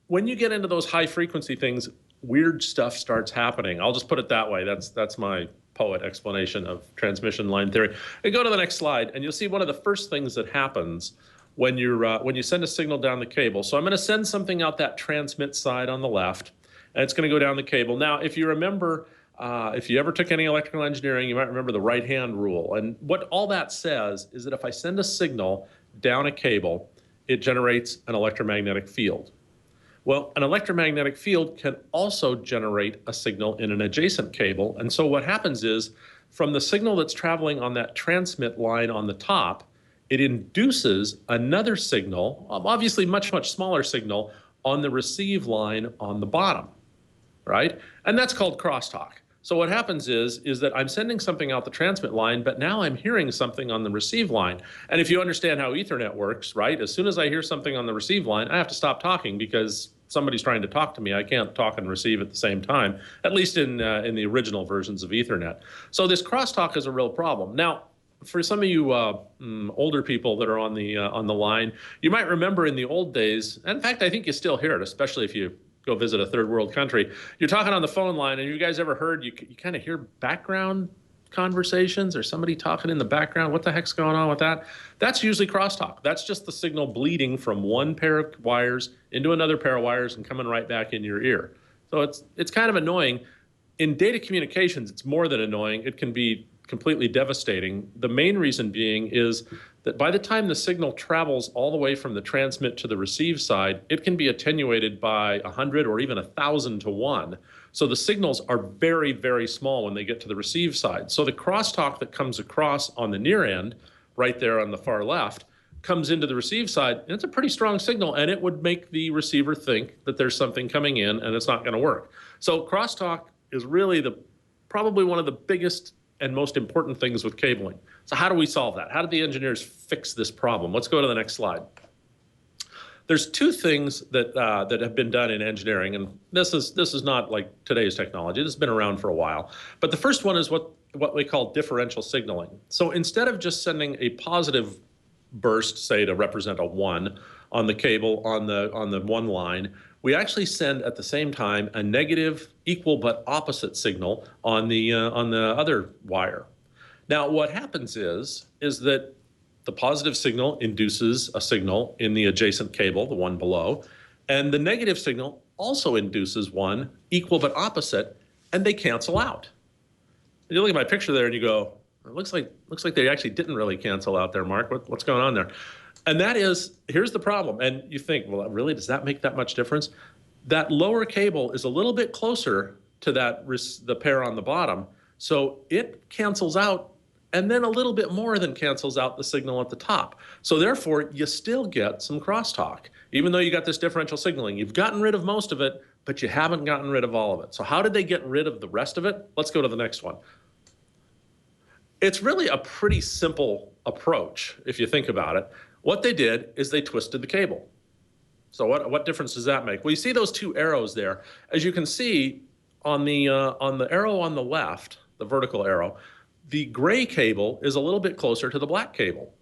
when you get into those high frequency things, weird stuff starts happening. I'll just put it that way. That's my poet explanation of transmission line theory. And go to the next slide, and you'll see one of the first things that happens when you send a signal down the cable. So I'm going to send something out that transmit side on the left, and it's going to go down the cable. Now, if you remember, if you ever took any electrical engineering, you might remember the right-hand rule. And what all that says is that if I send a signal down a cable, it generates an electromagnetic field. Well, an electromagnetic field can also generate a signal in an adjacent cable. And so what happens is, from the signal that's traveling on that transmit line on the top, it induces another signal, obviously much, much smaller signal, on the receive line on the bottom, right? And that's called crosstalk. So what happens is that I'm sending something out the transmit line, but now I'm hearing something on the receive line. And if you understand how Ethernet works, right, as soon as I hear something on the receive line, I have to stop talking because somebody's trying to talk to me. I can't talk and receive at the same time, at least in the original versions of Ethernet. So this crosstalk is a real problem. Now, for some of you older people that are on the line, you might remember in the old days, and in fact, I think you still hear it, especially if you go visit a third world country. You're talking on the phone line, and you guys ever heard, you kind of hear background conversations or somebody talking in the background? What the heck's going on with that? That's usually crosstalk. That's just the signal bleeding from one pair of wires into another pair of wires and coming right back in your ear. So it's kind of annoying. In data communications, it's more than annoying. It can be completely devastating. The main reason being is that by the time the signal travels all the way from the transmit to the receive side, it can be attenuated by 100 or even 1,000 to 1. So the signals are very, very small when they get to the receive side. So the crosstalk that comes across on the near end, right there on the far left, comes into the receive side, and it's a pretty strong signal, and it would make the receiver think that there's something coming in and it's not going to work. So crosstalk is really probably one of the biggest and most important things with cabling. So how do we solve that? How did the engineers fix this problem? Let's go to the next slide. There's two things that have been done in engineering, and this is not like today's technology. This has been around for a while. But the first one is what we call differential signaling. So instead of just sending a positive burst, say to represent a 1 on the cable on the one line, we actually send at the same time a negative, equal but opposite signal on the other wire. Now, what happens is that the positive signal induces a signal in the adjacent cable, the one below, and the negative signal also induces one, equal but opposite, and they cancel out. And you look at my picture there and you go, it looks like they actually didn't really cancel out there, Mark. What's going on there? And that is, here's the problem. And you think, well, really, does that make that much difference? That lower cable is a little bit closer to the pair on the bottom, so it cancels out and then a little bit more than cancels out the signal at the top. So therefore, you still get some crosstalk. Even though you got this differential signaling, you've gotten rid of most of it, but you haven't gotten rid of all of it. So how did they get rid of the rest of it? Let's go to the next one. It's really a pretty simple approach, if you think about it. What they did is they twisted the cable. So what difference does that make? Well, you see those two arrows there. As you can see, on the arrow on the left, the vertical arrow, the gray cable is a little bit closer to the black cable.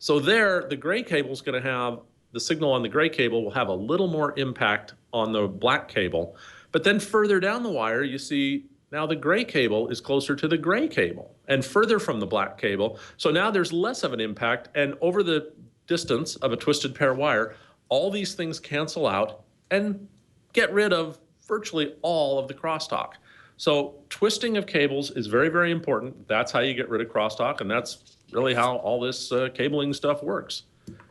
So there, the gray cable is going to have, the signal on the gray cable will have a little more impact on the black cable. But then further down the wire, you see now the gray cable is closer to the gray cable and further from the black cable. So now there's less of an impact, and over the distance of a twisted pair wire, all these things cancel out and get rid of virtually all of the crosstalk. So twisting of cables is very, very important. That's how you get rid of crosstalk, and that's really how all this cabling stuff works.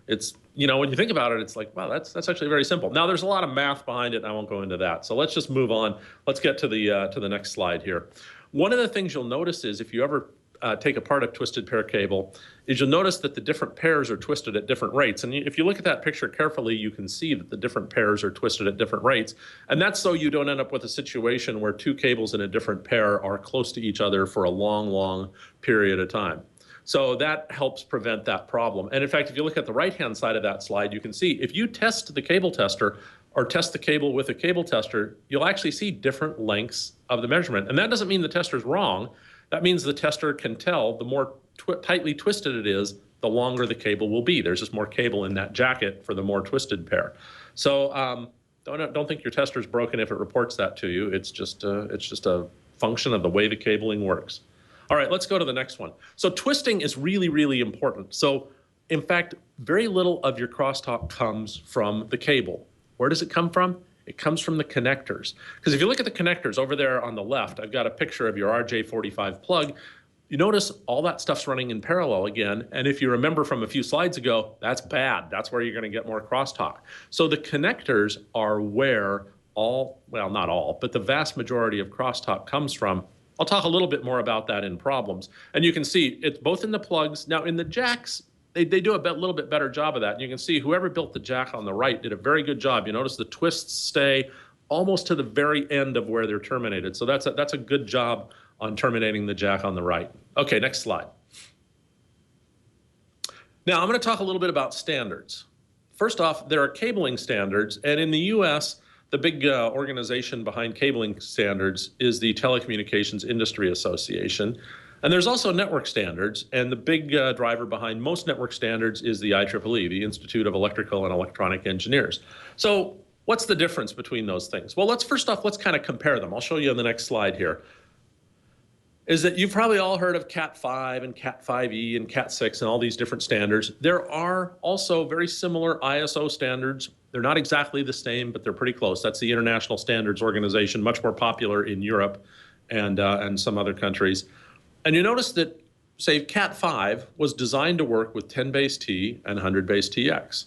It's, when you think about it, it's like, wow, that's actually very simple. Now, there's a lot of math behind it, and I won't go into that. So let's just move on. Let's get to the next slide here. One of the things you'll notice is if you ever take apart a twisted pair cable is you'll notice that the different pairs are twisted at different rates. And if you look at that picture carefully, you can see that the different pairs are twisted at different rates. And that's so you don't end up with a situation where two cables in a different pair are close to each other for a long, long period of time. So that helps prevent that problem. And in fact, if you look at the right-hand side of that slide, you can see if you test the cable tester or test the cable with a cable tester, you'll actually see different lengths of the measurement. And that doesn't mean the tester's wrong. That means the tester can tell the more tightly twisted it is, the longer the cable will be. There's just more cable in that jacket for the more twisted pair. So don't think your tester's broken if it reports that to you. It's just a function of the way the cabling works. All right, let's go to the next one. So twisting is really, really important. So in fact, very little of your crosstalk comes from the cable. Where does it come from? It comes from the connectors. Because if you look at the connectors over there on the left, I've got a picture of your RJ45 plug. You notice all that stuff's running in parallel again. And if you remember from a few slides ago, that's bad. That's where you're going to get more crosstalk. So the connectors are where all, well, not all, but the vast majority of crosstalk comes from. I'll talk a little bit more about that in problems. And you can see it's both in the plugs. Now in the jacks, they do a little bit better job of that. And you can see whoever built the jack on the right did a very good job. You notice the twists stay almost to the very end of where they're terminated. So that's a good job on terminating the jack on the right. Okay, next slide. Now I'm going to talk a little bit about standards. First off, there are cabling standards, and in the US, the big organization behind cabling standards is the Telecommunications Industry Association. And there's also network standards, and the big driver behind most network standards is the IEEE, the Institute of Electrical and Electronic Engineers. So what's the difference between those things? Well, let's kind of compare them. I'll show you on the next slide here. Is that you've probably all heard of Cat 5 and Cat 5e and Cat 6 and all these different standards. There are also very similar ISO standards. They're not exactly the same, but they're pretty close. That's the International Standards Organization, much more popular in Europe and some other countries. And you notice that, say, Cat 5 was designed to work with 10 base T and 100 base TX.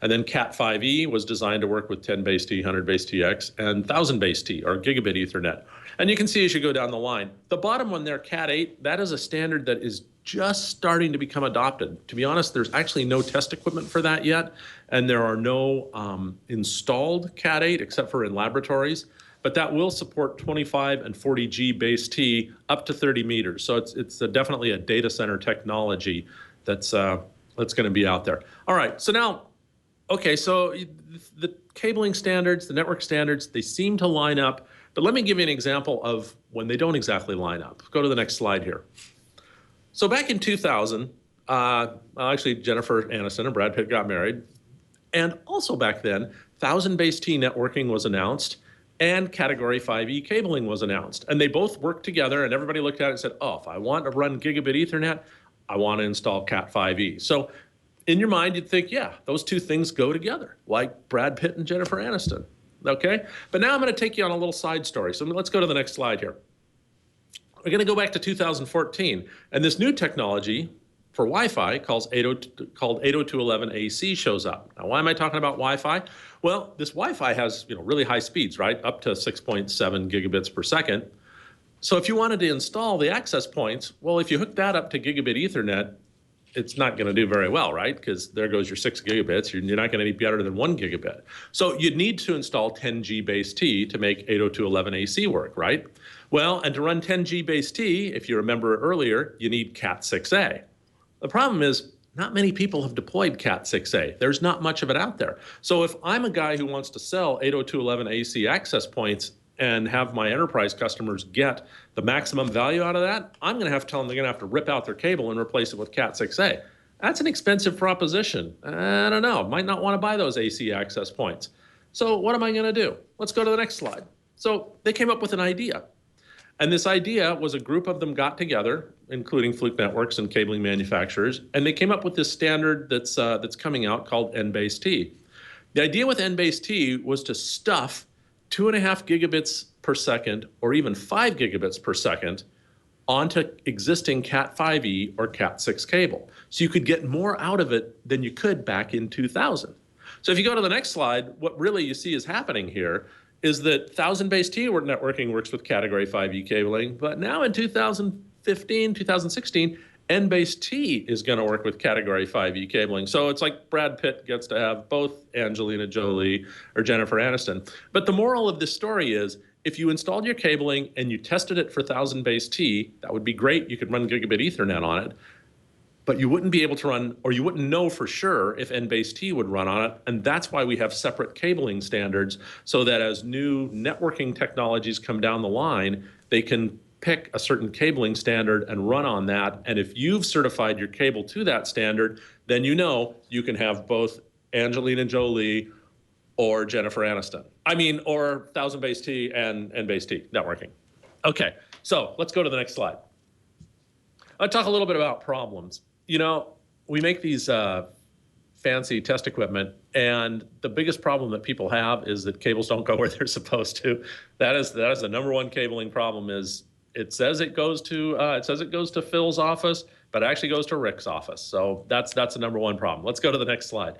And then Cat 5e was designed to work with 10 base T, 100 base TX, and 1000 base T, or gigabit Ethernet. And you can see as you go down the line, the bottom one there, Cat 8, that is a standard that is just starting to become adopted. To be honest, there's actually no test equipment for that yet, and there are no installed Cat 8 except for in laboratories. But that will support 25 and 40G base T up to 30 meters. So it's definitely a data center technology that's going to be out there. All right, so now, okay, so the cabling standards, the network standards, they seem to line up. But let me give you an example of when they don't exactly line up. Go to the next slide here. So back in 2000, actually Jennifer Aniston and Brad Pitt got married. And also back then, 1000 base T networking was announced, and Category 5e cabling was announced. And they both worked together, and everybody looked at it and said, oh, if I want to run gigabit Ethernet, I want to install Cat 5e. So in your mind, you'd think, yeah, those two things go together, like Brad Pitt and Jennifer Aniston, okay? But now I'm going to take you on a little side story. So let's go to the next slide here. We're going to go back to 2014, and this new technology for Wi-Fi called 802.11ac shows up. Now, why am I talking about Wi-Fi? Well, this Wi-Fi has really high speeds, right? Up to 6.7 gigabits per second. So if you wanted to install the access points, well, if you hook that up to gigabit Ethernet, it's not going to do very well, right? Because there goes your 6 gigabits. You're not going to be better than 1 gigabit. So you'd need to install 10G base T to make 802.11ac work, right? Well, and to run 10G base T, if you remember earlier, you need Cat 6a. The problem is not many people have deployed Cat 6a. There's not much of it out there. So if I'm a guy who wants to sell 802.11ac access points and have my enterprise customers get the maximum value out of that, I'm going to have to tell them they're going to have to rip out their cable and replace it with Cat 6a. That's an expensive proposition. I don't know. Might not want to buy those AC access points. So what am I going to do? Let's go to the next slide. So they came up with an idea. And this idea was a group of them got together, including Fluke Networks and cabling manufacturers, and they came up with this standard that's coming out called N-base T. The idea with N-base T was to stuff 2.5 gigabits per second or even 5 gigabits per second onto existing Cat 5e or Cat 6 cable. So you could get more out of it than you could back in 2000. So if you go to the next slide, what really you see is happening here is that 1000 base T networking works with Category 5e cabling, but now in 2016, N-base-T is going to work with Category 5E cabling. So it's like Brad Pitt gets to have both Angelina Jolie or Jennifer Aniston. But the moral of this story is, if you installed your cabling and you tested it for 1000 base T, that would be great. You could run gigabit Ethernet on it. But you wouldn't be able to run, or you wouldn't know for sure if N-base-T would run on it. And that's why we have separate cabling standards, so that as new networking technologies come down the line, they can pick a certain cabling standard and run on that. And if you've certified your cable to that standard, then you know you can have both Angelina Jolie or Jennifer Aniston. Or 1000 base T and N-base-T networking. Okay, so let's go to the next slide. I'll talk a little bit about problems. We make these fancy test equipment, and the biggest problem that people have is that cables don't go where they're supposed to. That is the number one cabling problem. Is it says it goes to Phil's office, but it actually goes to Rick's office. So that's the number one problem. Let's go to the next slide.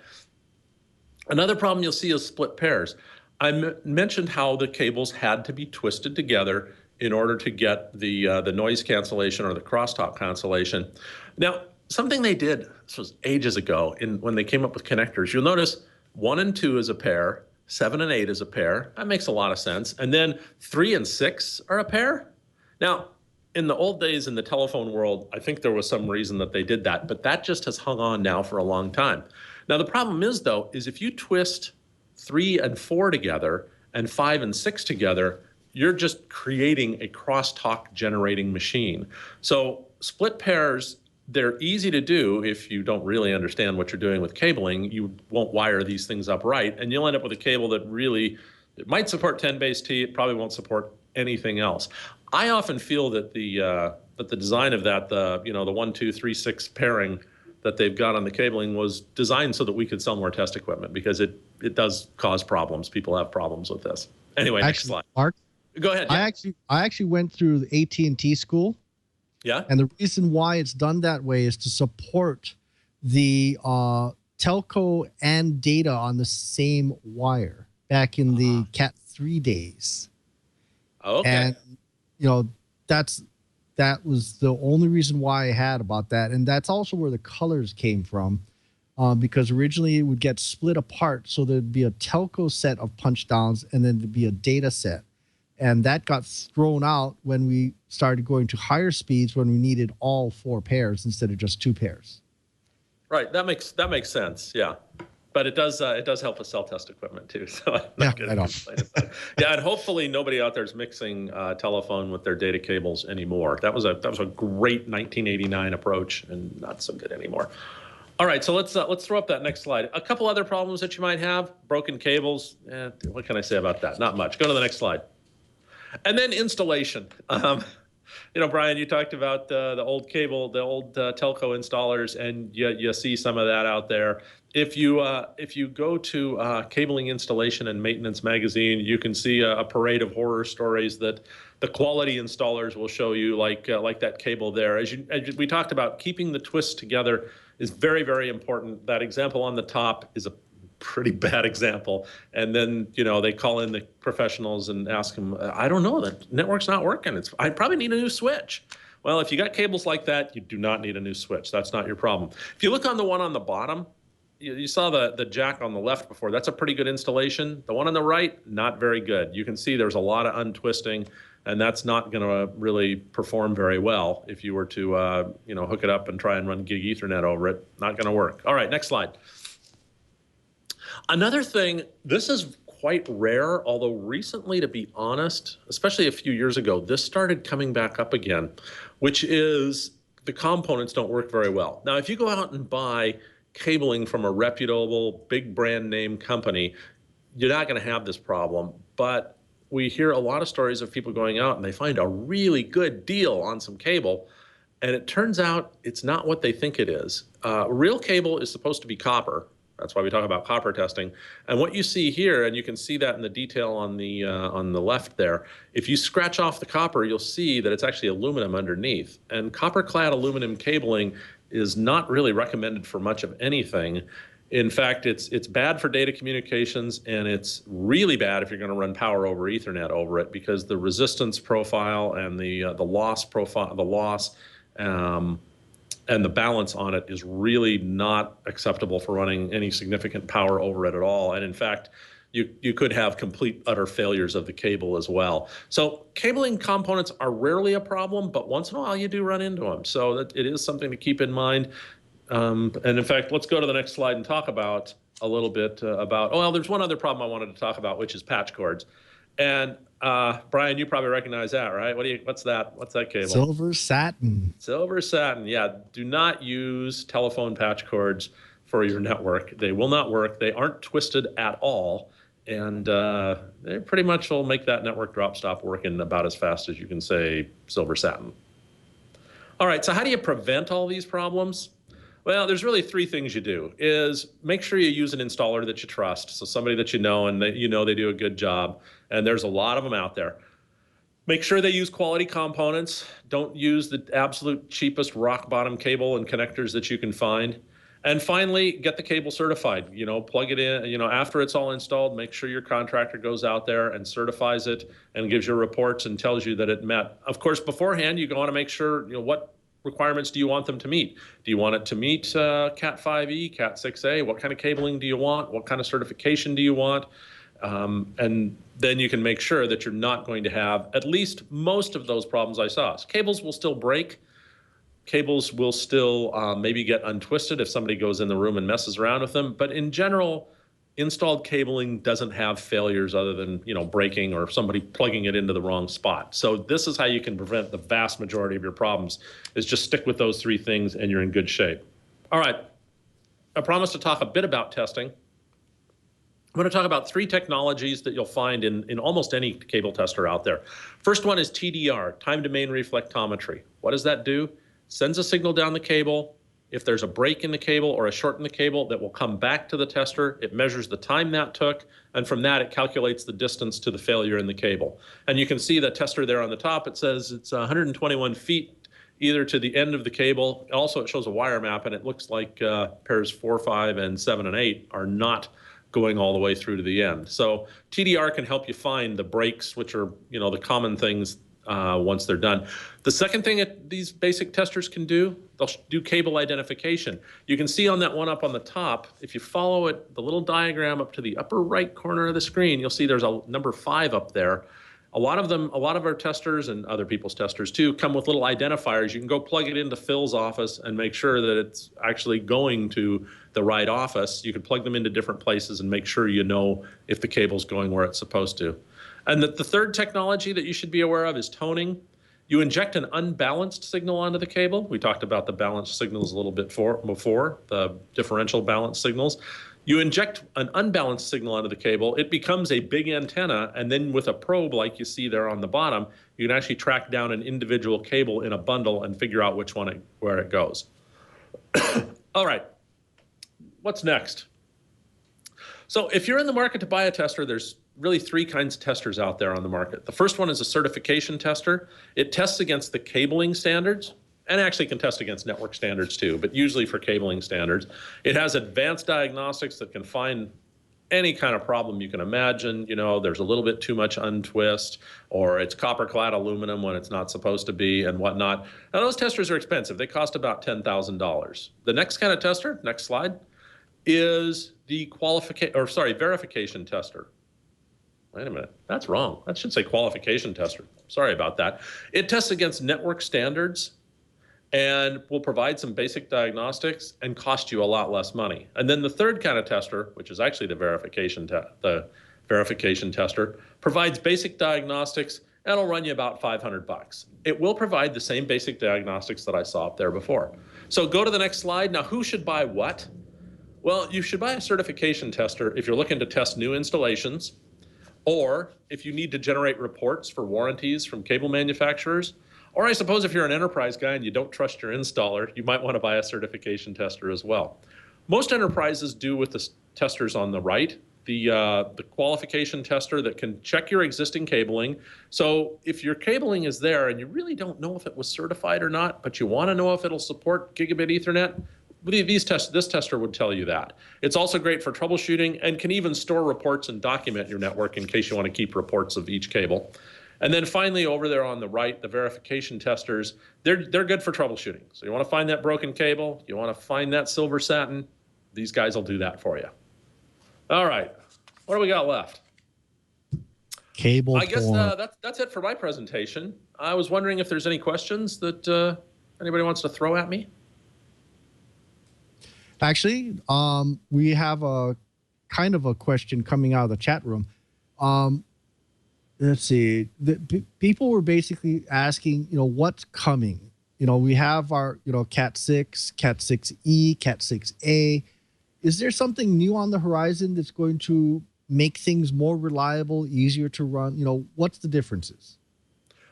Another problem you'll see is split pairs. I mentioned how the cables had to be twisted together in order to get the noise cancellation or the crosstalk cancellation. Now, something they did, this was ages ago, when they came up with connectors, you'll notice 1 and 2 is a pair, 7 and 8 is a pair. That makes a lot of sense. And then 3 and 6 are a pair. Now, in the old days in the telephone world, I think there was some reason that they did that, but that just has hung on now for a long time. Now, the problem is, though, is if you twist 3 and 4 together and 5 and 6 together, you're just creating a crosstalk generating machine. So split pairs, they're easy to do if you don't really understand what you're doing with cabling. You won't wire these things up right, and you'll end up with a cable that it might support 10 base T, it probably won't support anything else. I often feel that the design of that, the 1, 2, 3, 6 pairing that they've got on the cabling was designed so that we could sell more test equipment, because it does cause problems. People have problems with this. Anyway, next slide. Mark, go ahead. Yeah. I actually went through the AT&T school. Yeah. And the reason why it's done that way is to support the telco and data on the same wire back in the Cat 3 days. Okay. And that was the only reason why I had about that. And that's also where the colors came from, because originally it would get split apart. So there'd be a telco set of punch downs and then there'd be a data set. And that got thrown out when we started going to higher speeds, when we needed all 4 pairs instead of just 2 pairs. Right. That makes sense. Yeah. But it does help us sell test equipment too. So I'm not going to complain about it. Yeah, and hopefully nobody out there is mixing telephone with their data cables anymore. That was a great 1989 approach, and not so good anymore. All right, so let's throw up that next slide. A couple other problems that you might have: broken cables. What can I say about that? Not much. Go to the next slide. And then installation. Brian, you talked about the old cable, the old telco installers, and you see some of that out there. If you go to Cabling Installation and Maintenance magazine, you can see a parade of horror stories that the quality installers will show you, like that cable there. As we talked about, keeping the twists together is very, very important. That example on the top is a pretty bad example. And then, they call in the professionals and ask them, I don't know, the network's not working. I probably need a new switch. Well, if you got cables like that, you do not need a new switch. That's not your problem. If you look on the one on the bottom, you saw the jack on the left before. That's a pretty good installation. The one on the right, not very good. You can see there's a lot of untwisting, and that's not going to really perform very well if you were to hook it up and try and run gig Ethernet over it. Not going to work. All right, next slide. Another thing, this is quite rare, although recently, to be honest, especially a few years ago, this started coming back up again, which is the components don't work very well. Now, if you go out and buy cabling from a reputable, big brand name company, you're not going to have this problem. But we hear a lot of stories of people going out and they find a really good deal on some cable, and it turns out it's not what they think it is. Real cable is supposed to be copper. That's why we talk about copper testing. And what you see here, and you can see that in the detail on the left there, if you scratch off the copper, you'll see that it's actually aluminum underneath. And copper-clad aluminum cabling is not really recommended for much of anything. In fact, it's bad for data communications, and it's really bad if you're going to run power over Ethernet over it, because the resistance profile and the loss profile, and the balance on it is really not acceptable for running any significant power over it at all. And in fact, you could have complete utter failures of the cable as well. So cabling components are rarely a problem, but once in a while you do run into them. So that it is something to keep in mind. And in fact, let's go to the next slide and talk about a little bit about, oh, well, there's one other problem I wanted to talk about, which is patch cords. And Brian, you probably recognize that, right? What's that? What's that cable? Silver satin. Silver satin, yeah. Do not use telephone patch cords for your network. They will not work. They aren't twisted at all. And they pretty much will make that network drop stop working about as fast as you can say silver satin. All right, so how do you prevent all these problems? Well, there's really three things you do. Is make sure you use an installer that you trust, so somebody that you know and that you know they do a good job, and there's a lot of them out there. Make sure they use quality components. Don't use the absolute cheapest rock bottom cable and connectors that you can find. And finally, get the cable certified. Plug it in, after it's all installed, make sure your contractor goes out there and certifies it and gives you reports and tells you that it met. Of course, beforehand, you want to make sure, what requirements do you want them to meet? Do you want it to meet Cat 5e, Cat 6a? What kind of cabling do you want? What kind of certification do you want? And then you can make sure that you're not going to have at least most of those problems I saw. So cables will still break. Cables will still maybe get untwisted if somebody goes in the room and messes around with them. But in general, installed cabling doesn't have failures other than breaking or somebody plugging it into the wrong spot. So this is how you can prevent the vast majority of your problems, is just stick with those three things and you're in good shape. All right, I promised to talk a bit about testing. I'm going to talk about three technologies that you'll find in almost any cable tester out there. First one is TDR, time domain reflectometry. What does that do? Sends a signal down the cable. If there's a break in the cable or a short in the cable, that will come back to the tester. It measures the time that took, and from that it calculates the distance to the failure in the cable. And you can see the tester there on the top. It says it's 121 feet either to the end of the cable. Also, it shows a wire map, and it looks like pairs 4, 5, and 7, and 8 are not going all the way through to the end. So TDR can help you find the breaks, which are the common things once they're done. The second thing that these basic testers can do, they'll do cable identification. You can see on that one up on the top, if you follow it, the little diagram up to the upper right corner of the screen, you'll see there's a number 5 up there. A lot of our testers and other people's testers too come with little identifiers. You can go plug it into Phil's office and make sure that it's actually going to the right office. You can plug them into different places and make sure you know if the cable's going where it's supposed to. And the third technology that you should be aware of is toning. You inject an unbalanced signal onto the cable. We talked about the balanced signals a little bit before, the differential balanced signals. You inject an unbalanced signal onto the cable, it becomes a big antenna, and then with a probe like you see there on the bottom, you can actually track down an individual cable in a bundle and figure out where it goes. All right, what's next? So if you're in the market to buy a tester, there's really three kinds of testers out there on the market. The first one is a certification tester. It tests against the cabling standards, and actually can test against network standards too, but usually for cabling standards. It has advanced diagnostics that can find any kind of problem you can imagine. There's a little bit too much untwist, or it's copper-clad aluminum when it's not supposed to be, and whatnot. Now, those testers are expensive. They cost about $10,000. The next kind of tester, next slide, is the verification tester. Wait a minute, that's wrong. That should say qualification tester. Sorry about that. It tests against network standards and will provide some basic diagnostics and cost you a lot less money. And then the third kind of tester, which is actually the verification tester, provides basic diagnostics and it'll run you about $500. It will provide the same basic diagnostics that I saw up there before. So go to the next slide. Now, who should buy what? Well, you should buy a certification tester if you're looking to test new installations, or if you need to generate reports for warranties from cable manufacturers. Or I suppose if you're an enterprise guy and you don't trust your installer, you might want to buy a certification tester as well. Most enterprises do with the testers on the right, the qualification tester that can check your existing cabling. So if your cabling is there and you really don't know if it was certified or not, but you want to know if it'll support gigabit Ethernet, this tester would tell you that. It's also great for troubleshooting and can even store reports and document your network in case you want to keep reports of each cable. And then finally, over there on the right, the verification testers, they're good for troubleshooting. So you want to find that broken cable, you want to find that silver satin, these guys will do that for you. All right, what do we got left? Cable I guess form. that's it for my presentation. I was wondering if there's any questions that anybody wants to throw at me. Actually, we have a kind of a question coming out of the chat room. Let's see. People were basically asking, what's coming? We have our, Cat 6, Cat 6E, Cat 6A. Is there something new on the horizon that's going to make things more reliable, easier to run? What's the differences?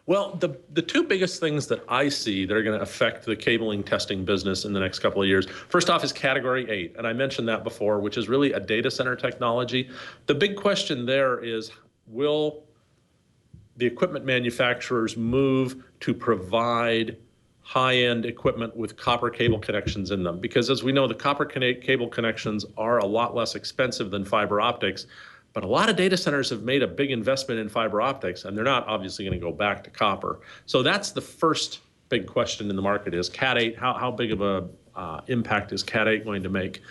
Well, the two biggest things that I see that are going to affect the cabling testing business in the next couple of years, first off is Category 8, and I mentioned that before, which is really a data center technology. The big question there is, will the equipment manufacturers move to provide high-end equipment with copper cable connections in them? Because as we know, the copper cable connections are a lot less expensive than fiber optics, but a lot of data centers have made a big investment in fiber optics, and they're not obviously going to go back to copper. So that's the first big question in the market is Cat 8, how big of a impact is Cat 8 going to make?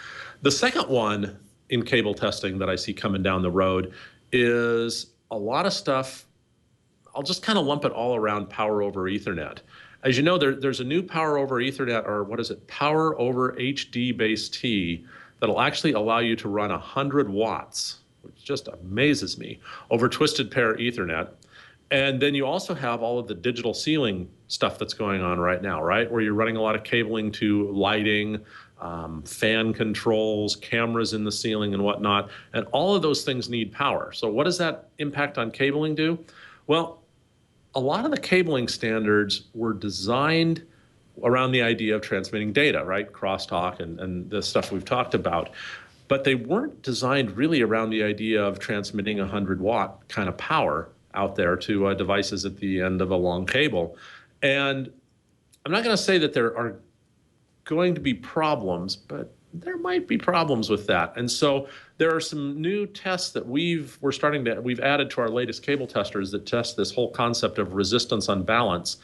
The second one in cable testing that I see coming down the road is a lot of stuff. I'll just kind of lump it all around power over Ethernet. As you know, there's a new power over Ethernet, or what is it, power over HD base T, that'll actually allow you to run 100 watts, which just amazes me, over twisted pair Ethernet. And then you also have all of the digital ceiling stuff that's going on right now, right? Where you're running a lot of cabling to lighting, fan controls, cameras in the ceiling and whatnot. And all of those things need power. So what does that impact on cabling do? Well, a lot of the cabling standards were designed around the idea of transmitting data, right? Crosstalk and the stuff we've talked about. But they weren't designed really around the idea of transmitting 100-watt kind of power out there to devices at the end of a long cable. And I'm not going to say that there are going to be problems, but there might be problems with that. And so there are some new tests that we've added to our latest cable testers that test this whole concept of resistance unbalance.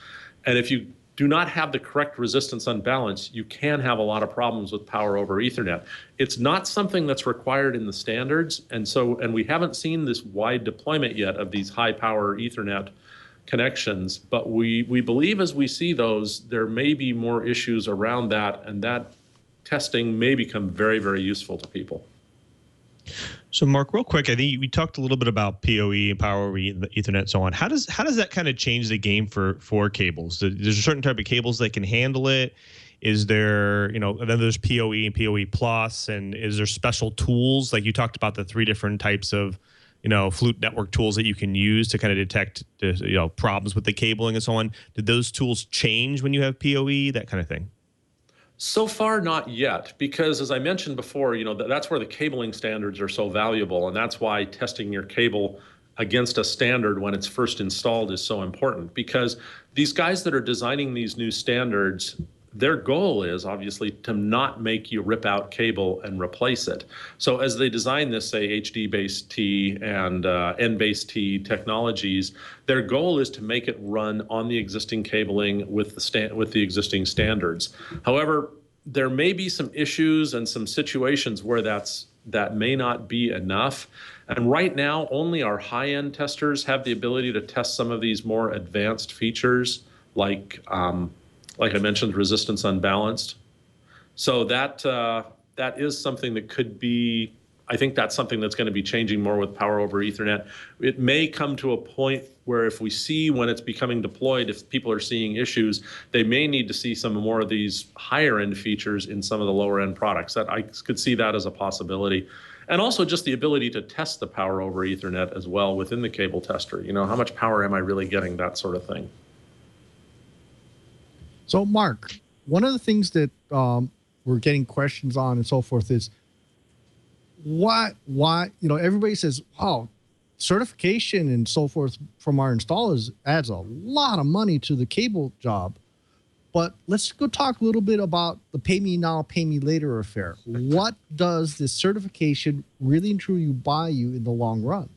And if you do not have the correct resistance unbalance, you can have a lot of problems with power over Ethernet. It's not something that's required in the standards, and we haven't seen this wide deployment yet of these high power Ethernet connections, but we believe as we see those, there may be more issues around that, and that testing may become very, very useful to people. So, Mark, real quick, I think we talked a little bit about PoE, power over Ethernet, and so on. How does that kind of change the game for cables? There's a certain type of cables that can handle it. Is there, and then there's PoE and PoE plus, and is there special tools like you talked about the 3 different types of, Fluke Network tools that you can use to kind of detect, problems with the cabling and so on? Did those tools change when you have PoE, that kind of thing? So far, not yet, because as I mentioned before, that's where the cabling standards are so valuable, and that's why testing your cable against a standard when it's first installed is so important, because these guys that are designing these new standards, their goal is obviously to not make you rip out cable and replace it. So as they design this, say, HD-based T and N-based T technologies, their goal is to make it run on the existing cabling with the existing standards. However, there may be some issues and some situations where that may not be enough. And right now, only our high-end testers have the ability to test some of these more advanced features, like I mentioned, resistance unbalanced. So that is something that could be, I think that's something that's going to be changing more with power over Ethernet. It may come to a point where if we see when it's becoming deployed, if people are seeing issues, they may need to see some more of these higher end features in some of the lower end products. That I could see that as a possibility. And also just the ability to test the power over Ethernet as well within the cable tester. How much power am I really getting, that sort of thing. So, Mark, one of the things that we're getting questions on and so forth is why, everybody says, wow, certification and so forth from our installers adds a lot of money to the cable job. But let's go talk a little bit about the pay me now, pay me later affair. What does this certification really and truly buy you in the long run?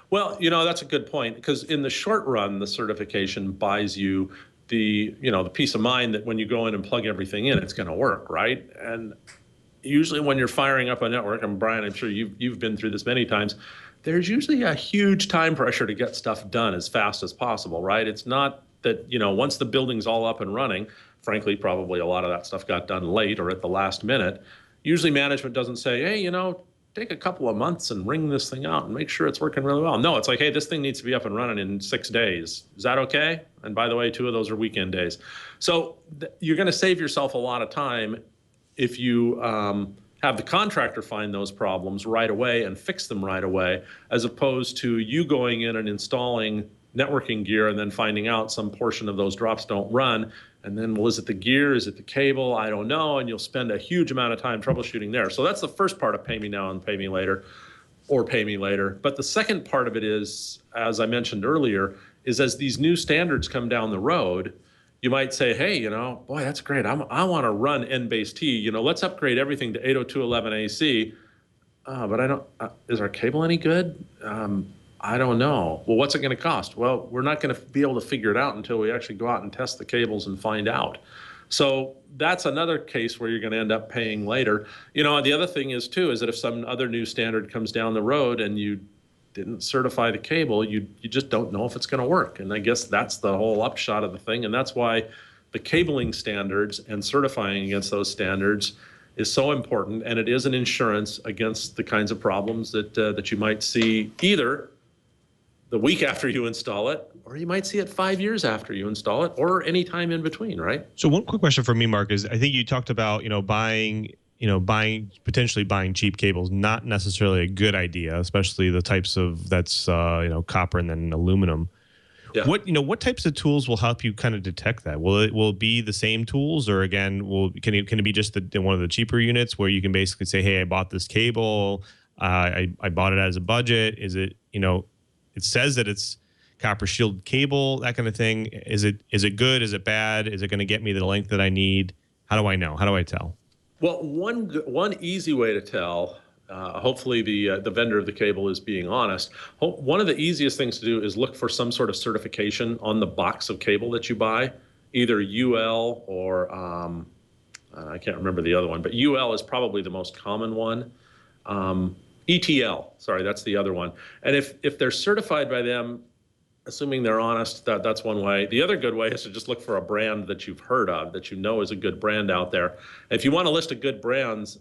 Well, that's a good point, because in the short run, the certification buys you the peace of mind that when you go in and plug everything in, it's going to work, right? And usually when you're firing up a network, and Brian, I'm sure you've been through this many times, there's usually a huge time pressure to get stuff done as fast as possible, right? It's not that, once the building's all up and running, frankly, probably a lot of that stuff got done late or at the last minute. Usually management doesn't say, hey, take a couple of months and wring this thing out and make sure it's working really well. No, it's like, hey, this thing needs to be up and running in 6 days. Is that okay? And by the way, 2 of those are weekend days. So you're going to save yourself a lot of time if you have the contractor find those problems right away and fix them right away, as opposed to you going in and installing networking gear and then finding out some portion of those drops don't run. And then, well, is it the gear? Is it the cable? I don't know. And you'll spend a huge amount of time troubleshooting there. So that's the first part of pay me now and pay me later, or pay me later. But the second part of it is, as I mentioned earlier, is as these new standards come down the road, you might say, hey, boy, that's great. I want to run N-base-T. Let's upgrade everything to 802.11 AC. But I don't, is our cable any good? I don't know. Well, what's it going to cost? Well, we're not going to be able to figure it out until we actually go out and test the cables and find out. So that's another case where you're going to end up paying later. The other thing is that if some other new standard comes down the road and you didn't certify the cable, you just don't know if it's going to work. And I guess that's the whole upshot of the thing. And that's why the cabling standards and certifying against those standards is so important. And it is an insurance against the kinds of problems that you might see either the week after you install it, or you might see it 5 years after you install it, or any time in between, right? So one quick question for me, Mark, is I think you talked about, potentially buying cheap cables, not necessarily a good idea, especially the types of that's copper and then aluminum. Yeah. What types of tools will help you kind of detect that? Will it be the same tools, or again, can it be just one of the cheaper units where you can basically say, hey, I bought this cable, I bought it as a budget. Is it it says that it's copper shielded cable, that kind of thing. Is it good? Is it bad? Is it going to get me the length that I need? How do I know? How do I tell? Well, one easy way to tell, hopefully the vendor of the cable is being honest. One of the easiest things to do is look for some sort of certification on the box of cable that you buy, either UL or I can't remember the other one, but UL is probably the most common one. ETL, sorry, that's the other one. And if they're certified by them, assuming they're honest, that's one way. The other good way is to just look for a brand that you've heard of, that you know is a good brand out there. If you want a list of good brands,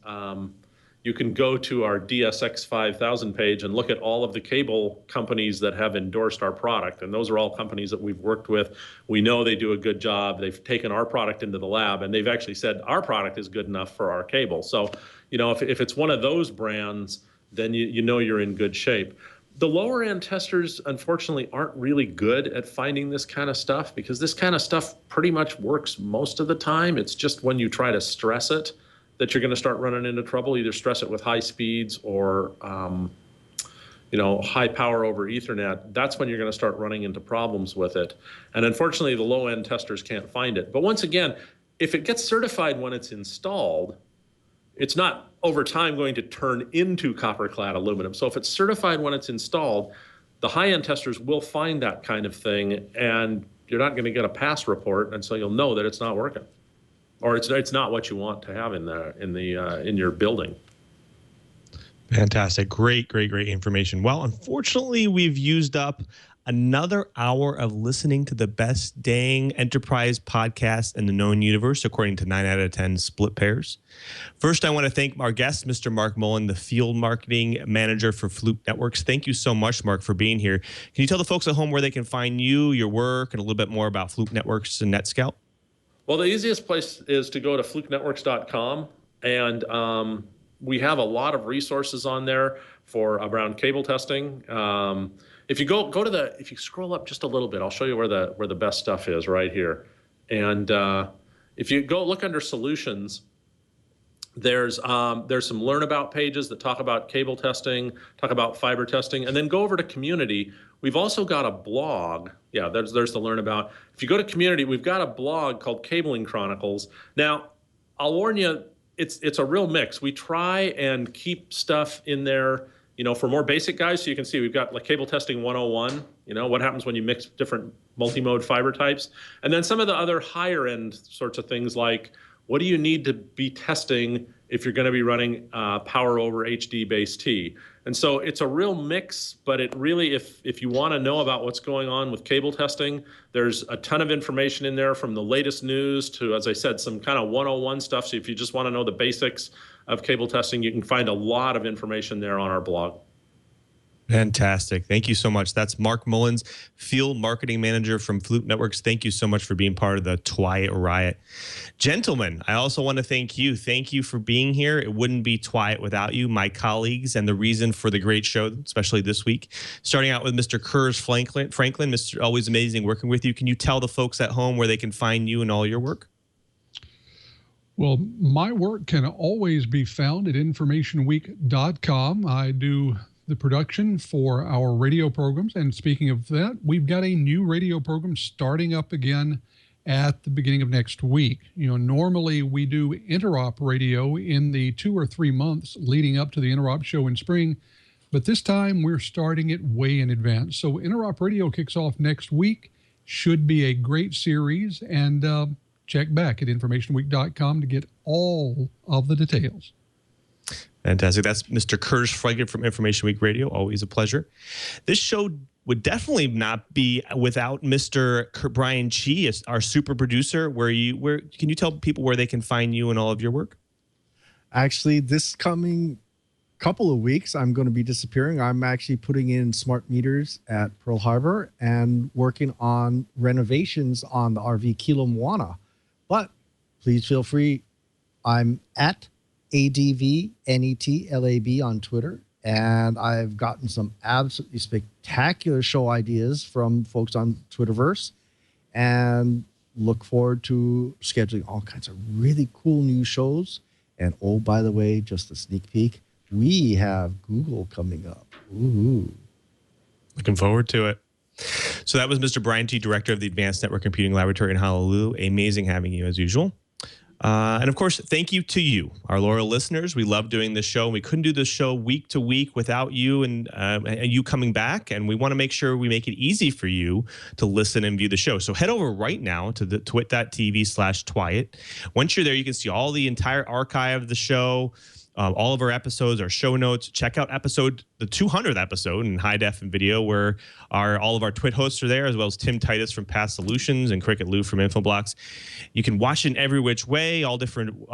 you can go to our DSX 5000 page and look at all of the cable companies that have endorsed our product. And those are all companies that we've worked with. We know they do a good job. They've taken our product into the lab, and they've actually said our product is good enough for our cable. So, if it's one of those brands, then you know you're in good shape. The lower end testers, unfortunately, aren't really good at finding this kind of stuff, because this kind of stuff pretty much works most of the time. It's just when you try to stress it that you're going to start running into trouble. Either stress it with high speeds or high power over Ethernet. That's when you're going to start running into problems with it. And unfortunately, the low end testers can't find it. But once again, if it gets certified when it's installed, it's not over time going to turn into copper-clad aluminum. So if it's certified when it's installed, the high-end testers will find that kind of thing, and you're not going to get a pass report, and so you'll know that it's not working, or it's not what you want to have in your building. Fantastic. Great information. Well, unfortunately, we've used up another hour of listening to the best dang enterprise podcast in the known universe, according to 9 out of 10 split pairs. First, I want to thank our guest, Mr. Mark Mullins, the field marketing manager for Fluke Networks. Thank you so much, Mark, for being here. Can you tell the folks at home where they can find you, your work, and a little bit more about Fluke Networks and NetScout? Well, the easiest place is to go to flukenetworks.com, and we have a lot of resources on there for around cable testing. If you go to if you scroll up just a little bit, I'll show you where the best stuff is right here. And if you go look under solutions, there's some learn about pages that talk about cable testing, talk about fiber testing, and then go over to community, We've also got a blog. Yeah, there's to learn about. If you go to community, we've got a blog called Cabling Chronicles. Now, I'll warn you, it's a real mix. We try and keep stuff in there, for more basic guys. So you can see we've got like cable testing 101, what happens when you mix different multi-mode fiber types. And then some of the other higher end sorts of things like, what do you need to be testing if you're going to be running power over HD base T? And so it's a real mix, but it really, if you want to know about what's going on with cable testing, there's a ton of information in there from the latest news to, as I said, some kind of 101 stuff. So if you just want to know the basics of cable testing, you can find a lot of information there on our blog. Fantastic. Thank you so much. That's Mark Mullins, Field Marketing Manager from Fluke Networks. Thank you so much for being part of the Twiat Riot. Gentlemen, I also want to thank you. Thank you for being here. It wouldn't be Twiat without you, my colleagues, and the reason for the great show, especially this week. Starting out with Mr. Kurz Franklin. Mr. Always amazing working with you. Can you tell the folks at home where they can find you and all your work? Well, my work can always be found at informationweek.com. I do the production for our radio programs. And speaking of that, we've got a new radio program starting up again at the beginning of next week. Normally we do Interop radio in the 2 or 3 months leading up to the Interop show in spring, but this time we're starting it way in advance. So Interop radio kicks off next week. Should be a great series, and check back at informationweek.com to get all of the details. Fantastic. That's Mr. Kurz Franklin from Information Week Radio. Always a pleasure. This show would definitely not be without Mr. Brian Chi, our super producer. Where can you tell people where they can find you and all of your work? Actually, this coming couple of weeks, I'm going to be disappearing. I'm actually putting in smart meters at Pearl Harbor and working on renovations on the RV Kilo Moana. But please feel free. I'm at ADVNETLAB on Twitter, and I've gotten some absolutely spectacular show ideas from folks on Twitterverse, and look forward to scheduling all kinds of really cool new shows. And oh, by the way, just a sneak peek, we have Google coming up. Ooh. Looking forward to it. So that was Mr. Brian T., Director of the Advanced Network Computing Laboratory in Honolulu. Amazing having you as usual. And of course, thank you to you, our loyal listeners. We love doing this show. We couldn't do this show week to week without you and you coming back. And we want to make sure we make it easy for you to listen and view the show. So head over right now to the twit.tv/Twiat. Once you're there, you can see all the entire archive of the show. All of our episodes, our show notes. Check out the 200th episode in high def and video, where all of our Twit hosts are there, as well as Tim Titus from Past Solutions and Cricket Lou from Infoblocks. You can watch it in every which way, all different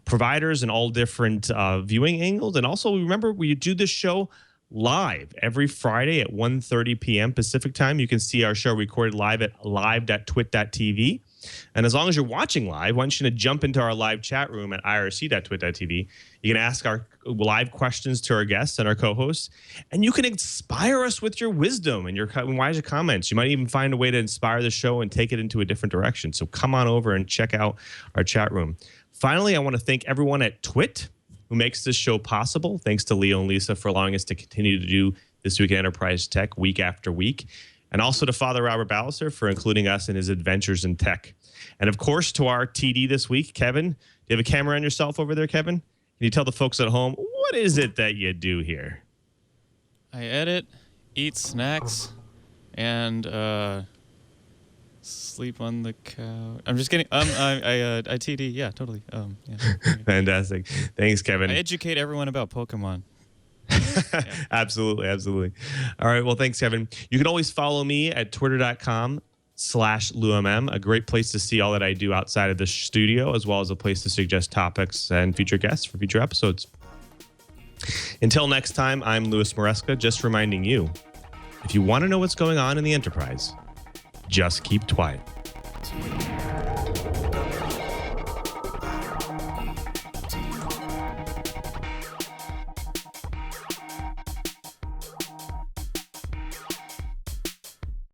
providers and all different viewing angles. And also, remember, we do this show live every Friday at 1:30 p.m. Pacific time. You can see our show recorded live at live.twit.tv. And as long as you're watching live, I want you to jump into our live chat room at irc.twit.tv. You can ask our live questions to our guests and our co-hosts, and you can inspire us with your wisdom and your wiser comments. You might even find a way to inspire the show and take it into a different direction. So come on over and check out our chat room. Finally, I want to thank everyone at Twit who makes this show possible. Thanks to Leo and Lisa for allowing us to continue to do This Week in Enterprise Tech week after week. And also to Father Robert Ballister for including us in his adventures in tech. And of course, to our TD this week, Kevin. Do you have a camera on yourself over there, Kevin? Can you tell the folks at home, what is it that you do here? I edit, eat snacks, and sleep on the couch. I'm just kidding. I TD. Yeah, totally. Yeah. Fantastic. Thanks, Kevin. I educate everyone about Pokemon. Yeah. Absolutely. All right. Well, thanks, Kevin. You can always follow me at twitter.com/LouMM, a great place to see all that I do outside of the studio, as well as a place to suggest topics and future guests for future episodes. Until next time, I'm Louis Maresca, just reminding you, if you want to know what's going on in the enterprise, just keep quiet.